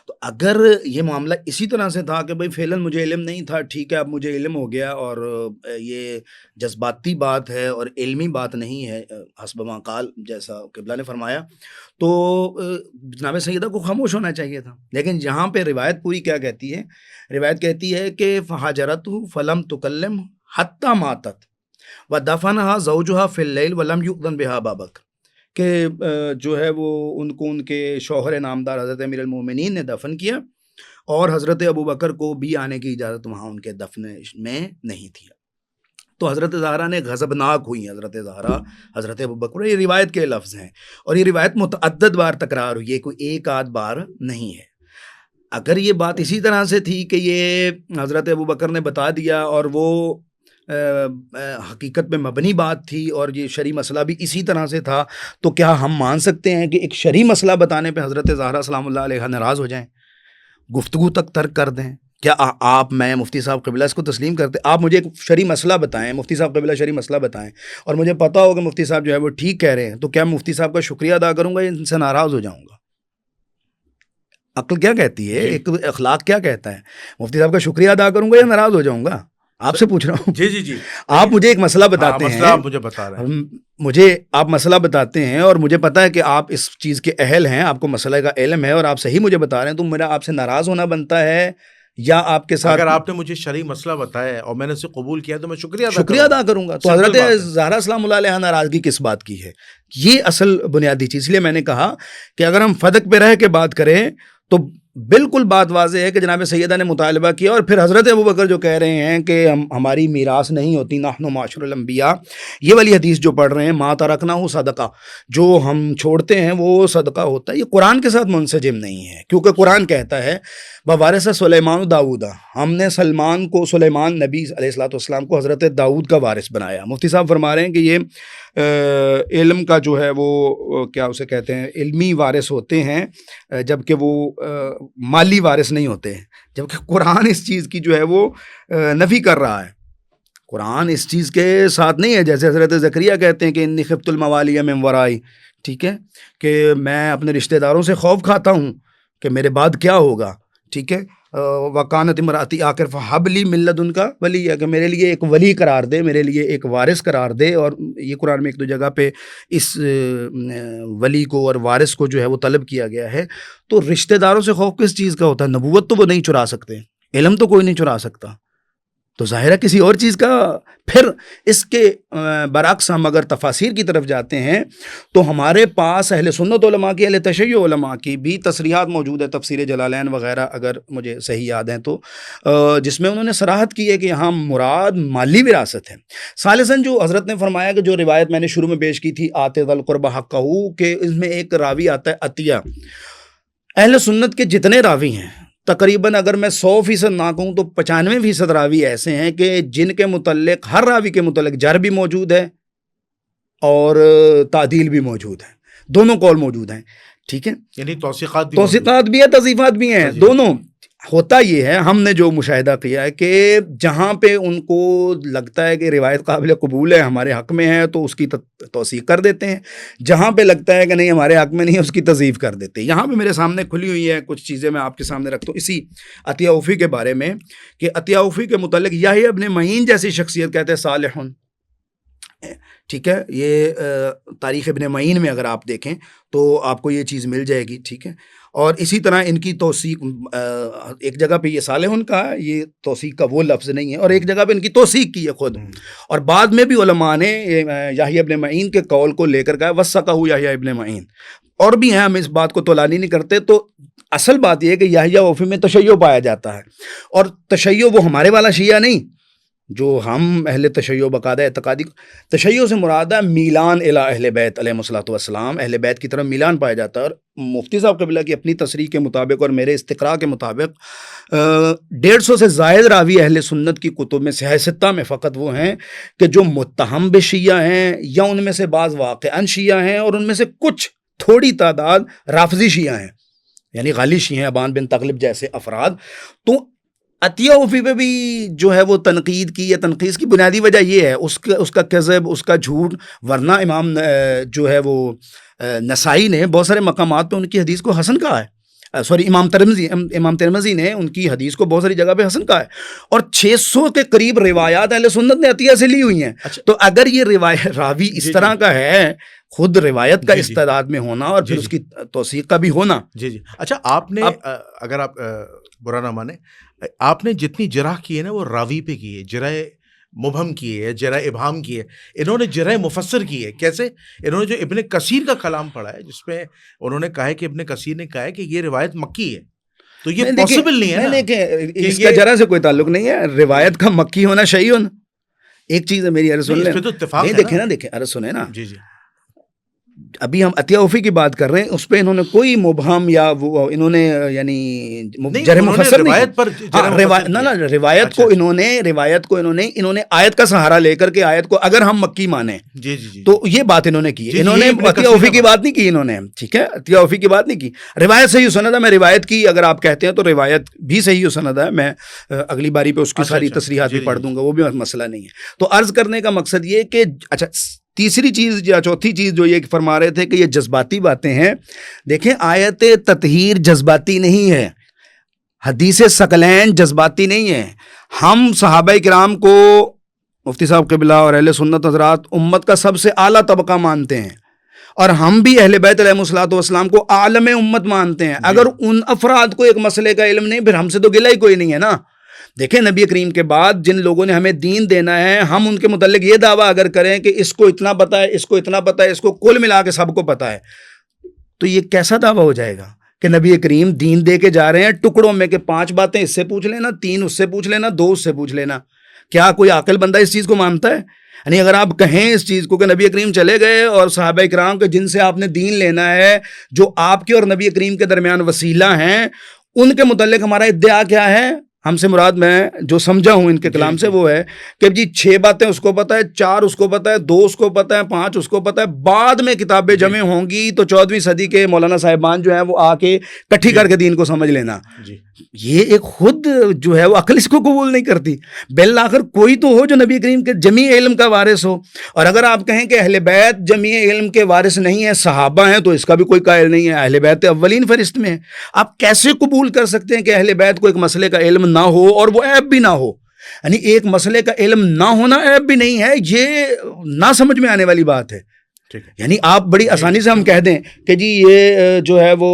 تو اگر یہ معاملہ اسی طرح سے تھا کہ بھئی فعلاً مجھے علم نہیں تھا، ٹھیک ہے اب مجھے علم ہو گیا، اور یہ جذباتی بات ہے اور علمی بات نہیں ہے حسب ما قال جیسا قبلہ نے فرمایا، تو جناب سیدہ کو خاموش ہونا چاہیے تھا. لیکن یہاں پہ روایت پوری کیا کہتی ہے؟ روایت کہتی ہے کہ فہاجرتہ فلم تکلم حتی ماتت ودفنها زوجها فی اللیل ولم یؤذن بها ابا بکر، کہ جو ہے وہ ان کو ان کے شوہر نامدار حضرت امیر المومنین نے دفن کیا، اور حضرت ابوبکر کو بھی آنے کی اجازت وہاں ان کے دفن میں نہیں تھی. تو حضرت زہرا نے غضبناک ہوئی، حضرت زہرا حضرت ابوبکر، یہ روایت کے لفظ ہیں، اور یہ روایت متعدد بار تکرار ہوئی ہے، کوئی ایک آدھ بار نہیں ہے. اگر یہ بات اسی طرح سے تھی کہ یہ حضرت ابوبکر نے بتا دیا اور وہ حقیقت میں مبنی بات تھی اور یہ شرعی مسئلہ بھی اسی طرح سے تھا، تو کیا ہم مان سکتے ہیں کہ ایک شرعی مسئلہ بتانے پہ حضرت زہرا سلام اللہ علیہ ناراض ہو جائیں، گفتگو تک ترک کر دیں؟ کیا آپ میں مفتی صاحب قبلہ اس کو تسلیم کرتے؟ آپ مجھے ایک شرعی مسئلہ بتائیں، مفتی صاحب قبلہ شرعی مسئلہ بتائیں، اور مجھے پتا ہو کہ مفتی صاحب جو ہے وہ ٹھیک کہہ رہے ہیں، تو کیا مفتی صاحب کا شکریہ ادا کروں گا یا ان سے ناراض ہو جاؤں گا؟ عقل کیا کہتی ہے، ایک اخلاق کیا کہتا ہے؟ مفتی صاحب کا شکریہ ادا کروں گا یا ناراض ہو جاؤں گا؟ آپ سے پوچھ رہا ہوں. جی آپ مجھے ایک مسئلہ بتاتے ہیں، آپ مجھے بتا رہے ہیں، مجھے آپ مسئلہ بتاتے ہیں اور مجھے پتا ہے کہ آپ اس چیز کے اہل ہیں، آپ کو مسئلہ کا علم ہے اور آپ صحیح مجھے بتا رہے ہیں، تو میرا آپ سے ناراض ہونا بنتا ہے یا آپ کے ساتھ؟ اگر آپ نے مجھے شرعی مسئلہ بتایا اور میں نے اسے قبول کیا تو میں شکریہ ادا کروں گا. تو حضرت زہرا سلام اللہ علیہ ناراضگی کس بات کی ہے؟ یہ اصل بنیادی چیز. اس لیے میں نے کہا کہ اگر ہم فدق پہ رہ کے بات کریں تو بالکل بات واضح ہے کہ جناب سیدہ نے مطالبہ کیا، اور پھر حضرت ابوبکر جو کہہ رہے ہیں کہ ہماری میراث نہیں ہوتی، نحن معاشر الانبیاء، یہ والی حدیث جو پڑھ رہے ہیں، ما ترکنہ صدقہ، جو ہم چھوڑتے ہیں وہ صدقہ ہوتا ہے، یہ قرآن کے ساتھ منسجم نہیں ہے، کیونکہ قرآن کہتا ہے وارث سلیمان داؤد، ہم نے سلمان کو، سلیمان نبی علیہ الصلوۃ والسلام کو حضرت داؤد کا وارث بنایا. مفتی صاحب فرما رہے ہیں کہ یہ علم کا جو ہے وہ کیا اسے کہتے ہیں، علمی وارث ہوتے ہیں، جبکہ وہ مالی وارث نہیں ہوتے ہیں، جبکہ قرآن اس چیز کی جو ہے وہ نفی کر رہا ہے. قرآن اس چیز کے ساتھ نہیں ہے، جیسے حضرت زکریا کہتے ہیں کہ انی خفت الموالی من ورائی، ٹھیک ہے، کہ میں اپنے رشتہ داروں سے خوف کھاتا ہوں کہ میرے بعد کیا ہوگا، ٹھیک ہے. وکانت امراتی آخر فہب لی من لدنک ولی، کہ میرے لیے ایک ولی قرار دے، میرے لیے ایک وارث قرار دے. اور یہ قرآن میں ایک دو جگہ پہ اس ولی کو اور وارث کو جو ہے وہ طلب کیا گیا ہے. تو رشتہ داروں سے خوف کس چیز کا ہوتا ہے؟ نبوت تو وہ نہیں چرا سکتے، علم تو کوئی نہیں چرا سکتا، تو ظاہر ہے کسی اور چیز کا. پھر اس کے برعکس ہم اگر تفاسیر کی طرف جاتے ہیں تو ہمارے پاس اہل سنت علماء کی، اہل تشیع علماء کی بھی تصریحات موجود ہے، تفسیر جلالین وغیرہ اگر مجھے صحیح یاد ہیں تو، جس میں انہوں نے صراحت کی ہے کہ یہاں مراد مالی وراثت ہے. ثالثاً جو حضرت نے فرمایا کہ جو روایت میں نے شروع میں پیش کی تھی آت ذی القربى حقہ، کہ اس میں ایک راوی آتا ہے عطیہ. اہل سنت کے جتنے راوی ہیں تقریباً اگر میں 100% نہ کہوں تو 95% راوی ایسے ہیں کہ جن کے متعلق، ہر راوی کے متعلق جر بھی موجود ہے اور تعدیل بھی موجود ہے، دونوں قول موجود ہیں، ٹھیک ہے. یعنی توثیقات بھی ہے، تضعیفات بھی ہیں، دونوں. ہوتا یہ ہے، ہم نے جو مشاہدہ کیا ہے کہ جہاں پہ ان کو لگتا ہے کہ روایت قابل قبول ہے، ہمارے حق میں ہے، تو اس کی توثیق کر دیتے ہیں. جہاں پہ لگتا ہے کہ نہیں ہمارے حق میں نہیں ہے، اس کی تضعیف کر دیتے ہیں. یہاں پہ میرے سامنے کھلی ہوئی ہے کچھ چیزیں، میں آپ کے سامنے رکھتا ہوں اسی عطیہ اوفی کے بارے میں، کہ عطیہ اوفی کے متعلق یحییٰ ابن معین جیسی شخصیت کہتے ہیں صالحٌ، ٹھیک ہے. یہ تاریخ ابن معین میں اگر آپ دیکھیں تو آپ کو یہ چیز مل جائے گی، ٹھیک ہے. اور اسی طرح ان کی توثیق ایک جگہ پہ یہ صالحٌ کا، یہ توثیق کا وہ لفظ نہیں ہے، اور ایک جگہ پہ ان کی توثیق کی ہے خود. اور بعد میں بھی علماء نے یحییٰ ابن معین کے قول کو لے کر کہا وثقہ یحییٰ ابن معین. اور بھی ہیں، ہم اس بات کو تولانی نہیں کرتے. تو اصل بات یہ ہے کہ یحییٰ اوفی میں تشیع پایا جاتا ہے، اور تشیع وہ ہمارے والا شیعہ نہیں جو ہم اہل تشیع باقاعدہ اعتقادی. تشیع سے مراد ہے میلان الی اہل بیت علیہم الصلوۃ والسلام، اہل بیت کی طرف میلان پایا جاتا ہے. اور مفتی صاحب قبلہ کی اپنی تصریح کے مطابق اور میرے استقراء کے مطابق 150 سے زائد راوی اہل سنت کی کتب میں صحیح ستہ میں فقط وہ ہیں کہ جو متہم بے شیعہ ہیں، یا ان میں سے بعض واقعاً شیعہ ہیں، اور ان میں سے کچھ تھوڑی تعداد رافضی شیعہ ہیں، یعنی غالی شیعہ ہیں، ابان بن تغلب جیسے افراد. تو عطیہ اوفی پہ بھی جو ہے وہ تنقید کی یا تنقیص کی بنیادی وجہ یہ ہے اس کا کذب، اس کا جھوٹ. ورنہ امام جو ہے وہ نسائی نے بہت سارے مقامات پہ ان کی حدیث کو حسن کہا ہے. امام ترمذی نے ان کی حدیث کو بہت ساری جگہ پہ حسن کہا ہے. اور 600 کے قریب روایات اہل سنت نے عطیہ سے لی ہوئی ہیں. تو اگر یہ راوی اس طرح کا ہے، خود روایت کا استعداد میں ہونا اور پھر اس کی توثیق کا بھی ہونا. اچھا، آپ نے اگر آپ برا نہ مانے، آپ نے جتنی جرح کی ہے نا وہ راوی پہ کی ہے، جرح مبہم کی ہے، جرح ابہام کی ہے. انہوں نے جرح مفسر کی ہے. کیسے؟ انہوں نے جو ابن کثیر کا کلام پڑھا ہے، جس میں انہوں نے کہا ہے کہ ابن کثیر نے کہا ہے کہ یہ روایت مکی ہے، تو یہ پاسبل نہیں ہے نا. اس کا جرح سے کوئی تعلق نہیں ہے. روایت کا مکی ہونا شیعی ہونا ایک چیز ہے. میری عرض سن لیں، دیکھیں عرض سنیں نا. جی ابھی ہم عطیہ اوفی کی بات کر رہے ہیں، اس پہ انہوں نے کوئی مبہم یا وہ انہوں نے یعنی جرح مفسر روایت پر روایت کو انہوں نے آیت کا سہارا لے کر کے آیت کو اگر ہم مکی مانیں تو یہ بات انہوں نے کی. انہوں نے عطیہ اوفی کی بات نہیں کی، انہوں نے، ٹھیک ہے، عطیہ اوفی کی بات نہیں کی. روایت صحیح سند ہے. میں روایت کی اگر آپ کہتے ہیں تو روایت بھی صحیح سند ہے. میں اگلی باری پہ اس کی ساری تصریحات بھی پڑھ دوں گا، وہ بھی مسئلہ نہیں ہے. تو عرض کرنے کا مقصد یہ کہ اچھا، تیسری چیز یا چوتھی چیز جو یہ فرما رہے تھے کہ یہ جذباتی باتیں ہیں. دیکھیں، آیت تطہیر جذباتی نہیں ہے، حدیث ثقلین جذباتی نہیں ہے. ہم صحابہ کرام کو مفتی صاحب قبلہ اور اہل سنت حضرات امت کا سب سے اعلیٰ طبقہ مانتے ہیں، اور ہم بھی اہل بیت علیہ الصلوۃ والسلام کو عالم امت مانتے ہیں. اگر ان افراد کو ایک مسئلے کا علم نہیں، پھر ہم سے تو گلہ ہی کوئی نہیں ہے نا. دیکھیں، نبی کریم کے بعد جن لوگوں نے ہمیں دین دینا ہے، ہم ان کے متعلق یہ دعویٰ اگر کریں کہ اس کو اتنا پتہ ہے، اس کو اتنا پتہ ہے، اس کو کل ملا کے سب کو پتہ ہے، تو یہ کیسا دعویٰ ہو جائے گا کہ نبی کریم دین دے کے جا رہے ہیں ٹکڑوں میں کہ 5 باتیں اس سے پوچھ لینا، 3 اس سے پوچھ لینا، 2 اس سے پوچھ لینا. کیا کوئی عاقل بندہ اس چیز کو مانتا ہے؟ یعنی اگر آپ کہیں اس چیز کو کہ نبی کریم چلے گئے اور صحابہ کرام کے جن سے آپ نے دین لینا ہے، جو آپ کے اور نبی کریم کے درمیان وسیلہ ہیں، ان کے متعلق ہمارا ادعا کیا ہے؟ ہم سے مراد میں جو سمجھا ہوں ان کے کلام سے وہ ہے کہ جی 6 باتیں اس کو پتہ ہے، 4 اس کو پتہ ہے، 2 اس کو پتہ ہے، 5 اس کو پتہ ہے، بعد میں کتابیں جمع ہوں گی تو 14ویں صدی کے مولانا صاحبان جو ہیں وہ آ کے کٹھی کر کے دین کو سمجھ لینا. یہ ایک خود جو ہے وہ عقل اس کو قبول نہیں کرتی. بالآخر کوئی تو ہو جو نبی کریم کے جمیع علم کا وارث ہو. اور اگر آپ کہیں کہ اہل بیت جمیع علم کے وارث نہیں ہیں، صحابہ ہیں، تو اس کا بھی کوئی قائل نہیں ہے. اہل بیت اولین فہرست میں ہے. آپ کیسے قبول کر سکتے ہیں کہ اہل بیت کو ایک مسئلے کا علم نہ ہو اور وہ عیب بھی نہ ہو؟ یعنی ایک مسئلے کا علم نہ ہونا عیب بھی نہیں ہے، یہ نہ سمجھ میں آنے والی بات ہے. یعنی آپ بڑی آسانی سے ہم کہہ دیں کہ جی یہ جو ہے وہ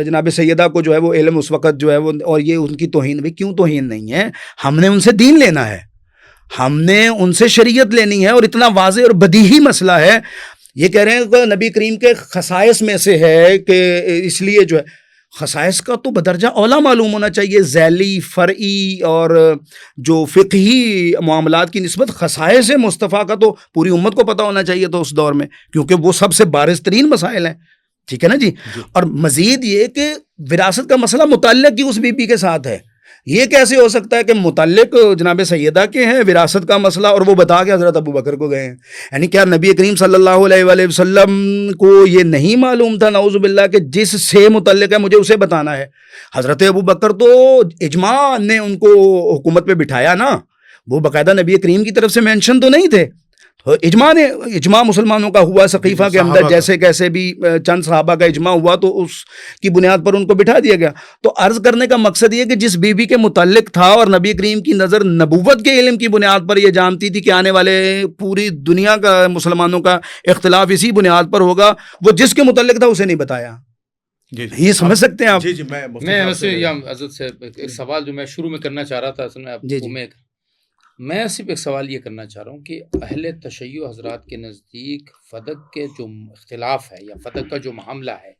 جناب سیدہ کو جو ہے وہ علم اس وقت جو ہے وہ، اور یہ ان کی توہین. بھی کیوں توہین نہیں ہے؟ ہم نے ان سے دین لینا ہے، ہم نے ان سے شریعت لینی ہے، اور اتنا واضح اور بدیہی مسئلہ ہے. یہ کہہ رہے ہیں کہ نبی کریم کے خصائص میں سے ہے کہ اس لیے جو ہے خصائص کا تو بدرجہ اولا معلوم ہونا چاہیے. ذیلی، فرعی اور جو فقہی معاملات کی نسبت خصائص مصطفیٰ کا تو پوری امت کو پتہ ہونا چاہیے تھا اس دور میں، کیونکہ وہ سب سے بارز ترین مسائل ہیں. ٹھیک ہے نا جی. اور مزید یہ کہ وراثت کا مسئلہ متعلق کی اس بی بی کے ساتھ ہے. یہ کیسے ہو سکتا ہے کہ متعلق جناب سیدہ کے ہیں وراثت کا مسئلہ اور وہ بتا کے حضرت ابو بکر کو گئے ہیں؟ یعنی کیا نبی کریم صلی اللہ علیہ وآلہ وسلم کو یہ نہیں معلوم تھا نعوذ باللہ کہ جس سے متعلق ہے مجھے اسے بتانا ہے؟ حضرت ابو بکر تو اجماع نے ان کو حکومت پہ بٹھایا نا، وہ باقاعدہ نبی کریم کی طرف سے مینشن تو نہیں تھے. اجماع مسلمانوں کا ہوا سقیفہ کے اندر، جیسے کیسے بھی چند صحابہ کا اجماع ہوا تو اس کی بنیاد پر ان کو بٹھا دیا گیا. تو عرض کرنے کا مقصد یہ کہ جس بی بی کے متعلق تھا اور نبی کریم کی نظر نبوت کے علم کی بنیاد پر یہ جانتی تھی کہ آنے والے پوری دنیا کا مسلمانوں کا اختلاف اسی بنیاد پر ہوگا، وہ جس کے متعلق تھا اسے نہیں بتایا. یہ سمجھ سکتے ہیں آپ؟ میں حضرت سے ایک سوال جو میں شروع میں کرنا چاہ رہا تھا، میں صرف ایک سوال یہ کرنا چاہ رہا ہوں کہ اہل تشیع حضرات کے نزدیک فدق کے جو اختلاف ہے یا فدق کا جو معاملہ ہے،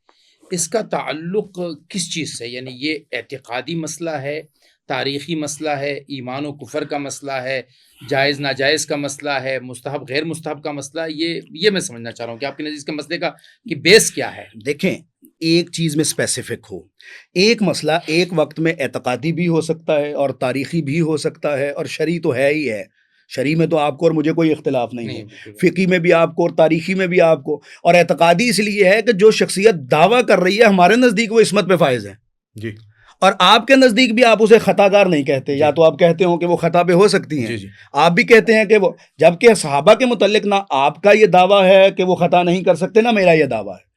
اس کا تعلق کس چیز سے؟ یعنی یہ اعتقادی مسئلہ ہے، تاریخی مسئلہ ہے، ایمان و کفر کا مسئلہ ہے، جائز ناجائز کا مسئلہ ہے، مستحب غیر مستحب کا مسئلہ ہے؟ یہ میں سمجھنا چاہ رہا ہوں کہ آپ کے نزدیک کے مسئلے کا کہ بیس کیا ہے. دیکھیں، ایک چیز میں اسپیسیفک ہو، ایک مسئلہ ایک وقت میں اعتقادی بھی ہو سکتا ہے اور تاریخی بھی ہو سکتا ہے اور شرعی تو ہے ہی ہے. شرعی میں تو آپ کو اور مجھے کوئی اختلاف نہیں ہے، فقہی میں بھی آپ کو اور تاریخی میں بھی آپ کو. اور اعتقادی اس لیے ہے کہ جو شخصیت دعویٰ کر رہی ہے ہمارے نزدیک وہ عصمت پہ فائز ہے جی، اور آپ کے نزدیک بھی آپ اسے خطا کار نہیں کہتے. یا تو آپ کہتے ہو کہ وہ خطا پہ ہو سکتی ہیں، آپ بھی کہتے ہیں کہ وہ، جبکہ صحابہ کے متعلق نہ آپ کا یہ دعویٰ ہے کہ وہ خطا نہیں کر سکتے، نہ میرا یہ دعویٰ ہے.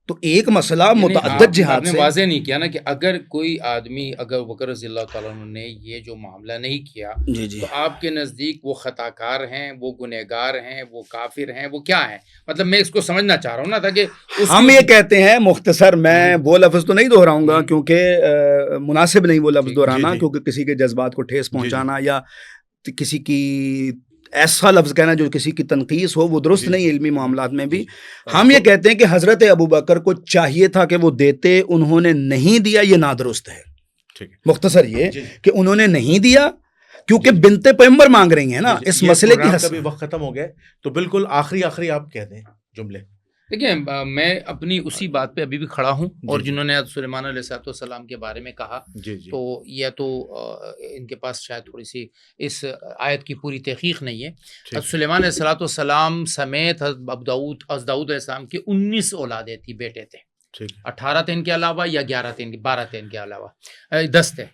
تو ایک مسئلہ متعدد جہات سے واضح نہیں کیا نا کہ اگر کوئی آدمی، اگر بکر رضی اللہ تعالیٰ عنہ نے یہ جو معاملہ نہیں کیا تو آپ کے نزدیک وہ خطا کار ہیں، وہ گنہگار ہیں، وہ کافر ہیں، وہ کیا ہیں؟ مطلب میں اس کو سمجھنا چاہ رہا ہوں نا، تاکہ ہم یہ کہتے ہیں مختصر، میں وہ لفظ تو نہیں دہراؤں گا کیونکہ مناسب نہیں وہ لفظ دہرانا، کیونکہ کسی کے جذبات کو ٹھیس پہنچانا یا کسی کی ایسا لفظ کہنا جو کسی کی تنقیص ہو وہ درست نہیں علمی معاملات میں بھی. ہم یہ کہتے ہیں کہ حضرت ابو بکر کو چاہیے تھا کہ وہ دیتے، انہوں نے نہیں دیا، یہ نادرست ہے. مختصر یہ کہ انہوں نے نہیں دیا کیونکہ بنت پیغمبر مانگ رہی ہیں نا. اس مسئلے کی کبھی وقت ختم ہو گیا تو بالکل آخری آپ کہہ دیں جملے. دیکھیں، میں اپنی اسی بات پہ ابھی بھی کھڑا ہوں، اور جنہوں نے سلیمان علیہ السلام کے بارے میں کہا تو یہ تو ان کے پاس شاید تھوڑی سی اس آیت کی پوری تحقیق نہیں ہے. سلیمان علیہ السلام سمیت داؤد علیہ السلام کی 19 اولادیں تھی، بیٹے تھے. 18 تھے ان کے علاوہ یا 11 تھے، 12 تھے ان کے علاوہ، 10 تھے.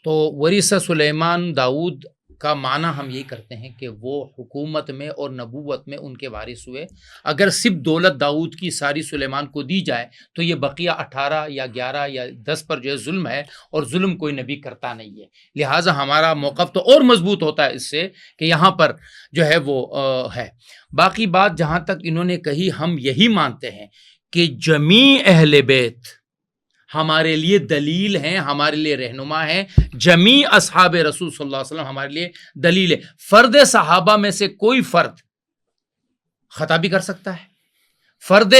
تو ورث سلیمان داؤد کا معنی ہم یہی کرتے ہیں کہ وہ حکومت میں اور نبوت میں ان کے وارث ہوئے. اگر صرف دولت داؤد کی ساری سلیمان کو دی جائے تو یہ بقیہ 18 یا 11 یا 10 پر جو ہے ظلم ہے، اور ظلم کوئی نبی کرتا نہیں ہے. لہٰذا ہمارا موقف تو اور مضبوط ہوتا ہے اس سے کہ یہاں پر جو ہے وہ ہے. باقی بات جہاں تک انہوں نے کہی، ہم یہی مانتے ہیں کہ جمیع اہل بیت ہمارے لیے دلیل ہیں، ہمارے لیے رہنما ہیں. جمیع اصحاب رسول صلی اللہ علیہ وسلم ہمارے لیے دلیل ہے. فرد صحابہ میں سے کوئی فرد خطا بھی کر سکتا ہے، فرد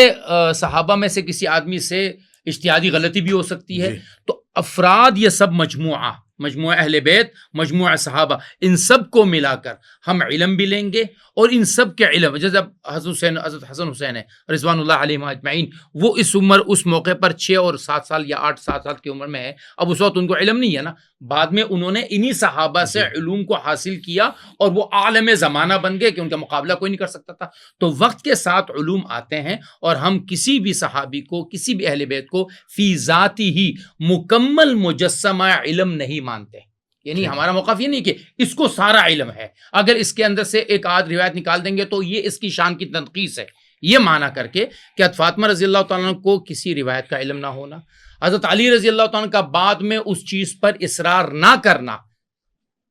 صحابہ میں سے کسی آدمی سے اجتہادی غلطی بھی ہو سکتی ہے. تو افراد یہ سب مجموعہ مجموعہ اہل بیت، مجموعہ صحابہ، ان سب کو ملا کر ہم علم بھی لیں گے، اور ان سب کے علم، جیسے اب حضرت حسن حسین ہے رضوان اللہ علیہم اجمعین، وہ اس موقع پر 6 اور 7 سال یا 8-7 سال کی عمر میں ہے. اب اس وقت ان کو علم نہیں ہے نا، بعد میں انہوں نے انہی صحابہ سے علوم کو حاصل کیا اور وہ عالم زمانہ بن گئے کہ ان کا مقابلہ کوئی نہیں کر سکتا تھا. تو وقت کے ساتھ علوم آتے ہیں، اور ہم کسی بھی صحابی کو، کسی بھی اہل بیت کو فی ذاتی ہی مکمل مجسمہ علم نہیں مانتے. یعنی ہمارا موقف یہ نہیں کہ اس کو سارا علم ہے، اگر اس کے اندر سے ایک آدھ روایت نکال دیں گے تو یہ اس کی شان کی تنقیص ہے. یہ معنی کر کے کہ حضرت فاطمہ رضی اللہ تعالیٰ عنہ کو کسی روایت کا علم نہ ہونا، حضرت علی رضی اللہ تعالیٰ عنہ کا بعد میں اس چیز پر اصرار نہ کرنا،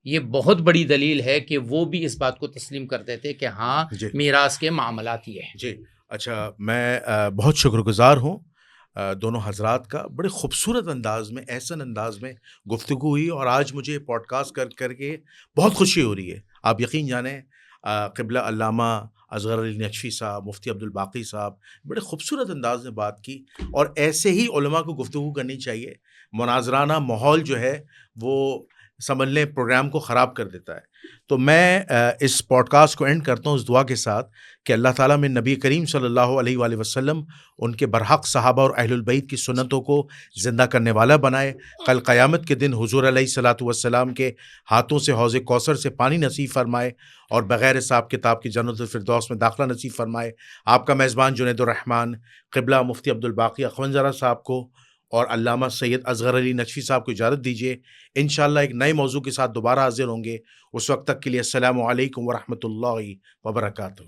یہ بہت بڑی دلیل ہے کہ وہ بھی اس بات کو تسلیم کرتے تھے کہ ہاں میراث کے معاملات یہ ہیں. جی اچھا، میں بہت شکر گزار ہوں دونوں حضرات کا. بڑے خوبصورت انداز میں، احسن انداز میں گفتگو ہوئی، اور آج مجھے پوڈ کاسٹ کر کے بہت خوشی ہو رہی ہے. آپ یقین جانیں قبلہ علامہ اصغر علی نقوی صاحب، مفتی عبدالباقی صاحب بڑے خوبصورت انداز میں بات کی، اور ایسے ہی علماء کو گفتگو کرنی چاہیے. مناظرانہ ماحول جو ہے وہ سمجھ لیں پروگرام کو خراب کر دیتا ہے. تو میں اس پوڈ کاسٹ کو اینڈ کرتا ہوں اس دعا کے ساتھ کہ اللہ تعالیٰ میں نبی کریم صلی اللہ علیہ وآلہ وسلم ان کے برحق صحابہ اور اہل البیت کی سنتوں کو زندہ کرنے والا بنائے. کل قیامت کے دن حضور علیہ الصلاۃ والسلام کے ہاتھوں سے حوض کوثر سے پانی نصیب فرمائے، اور بغیر حساب کتاب کی جنت الفردوس میں داخلہ نصیب فرمائے. آپ کا میزبان جنید الرحمن، قبلہ مفتی عبدالباقی اخونزادہ صاحب کو اور علامہ سید اصغر علی نقوی صاحب کو اجازت دیجیے. انشاءاللہ ایک نئے موضوع کے ساتھ دوبارہ حاضر ہوں گے. اس وقت تک کے لیے السلام علیکم ورحمۃ اللہ وبرکاتہ.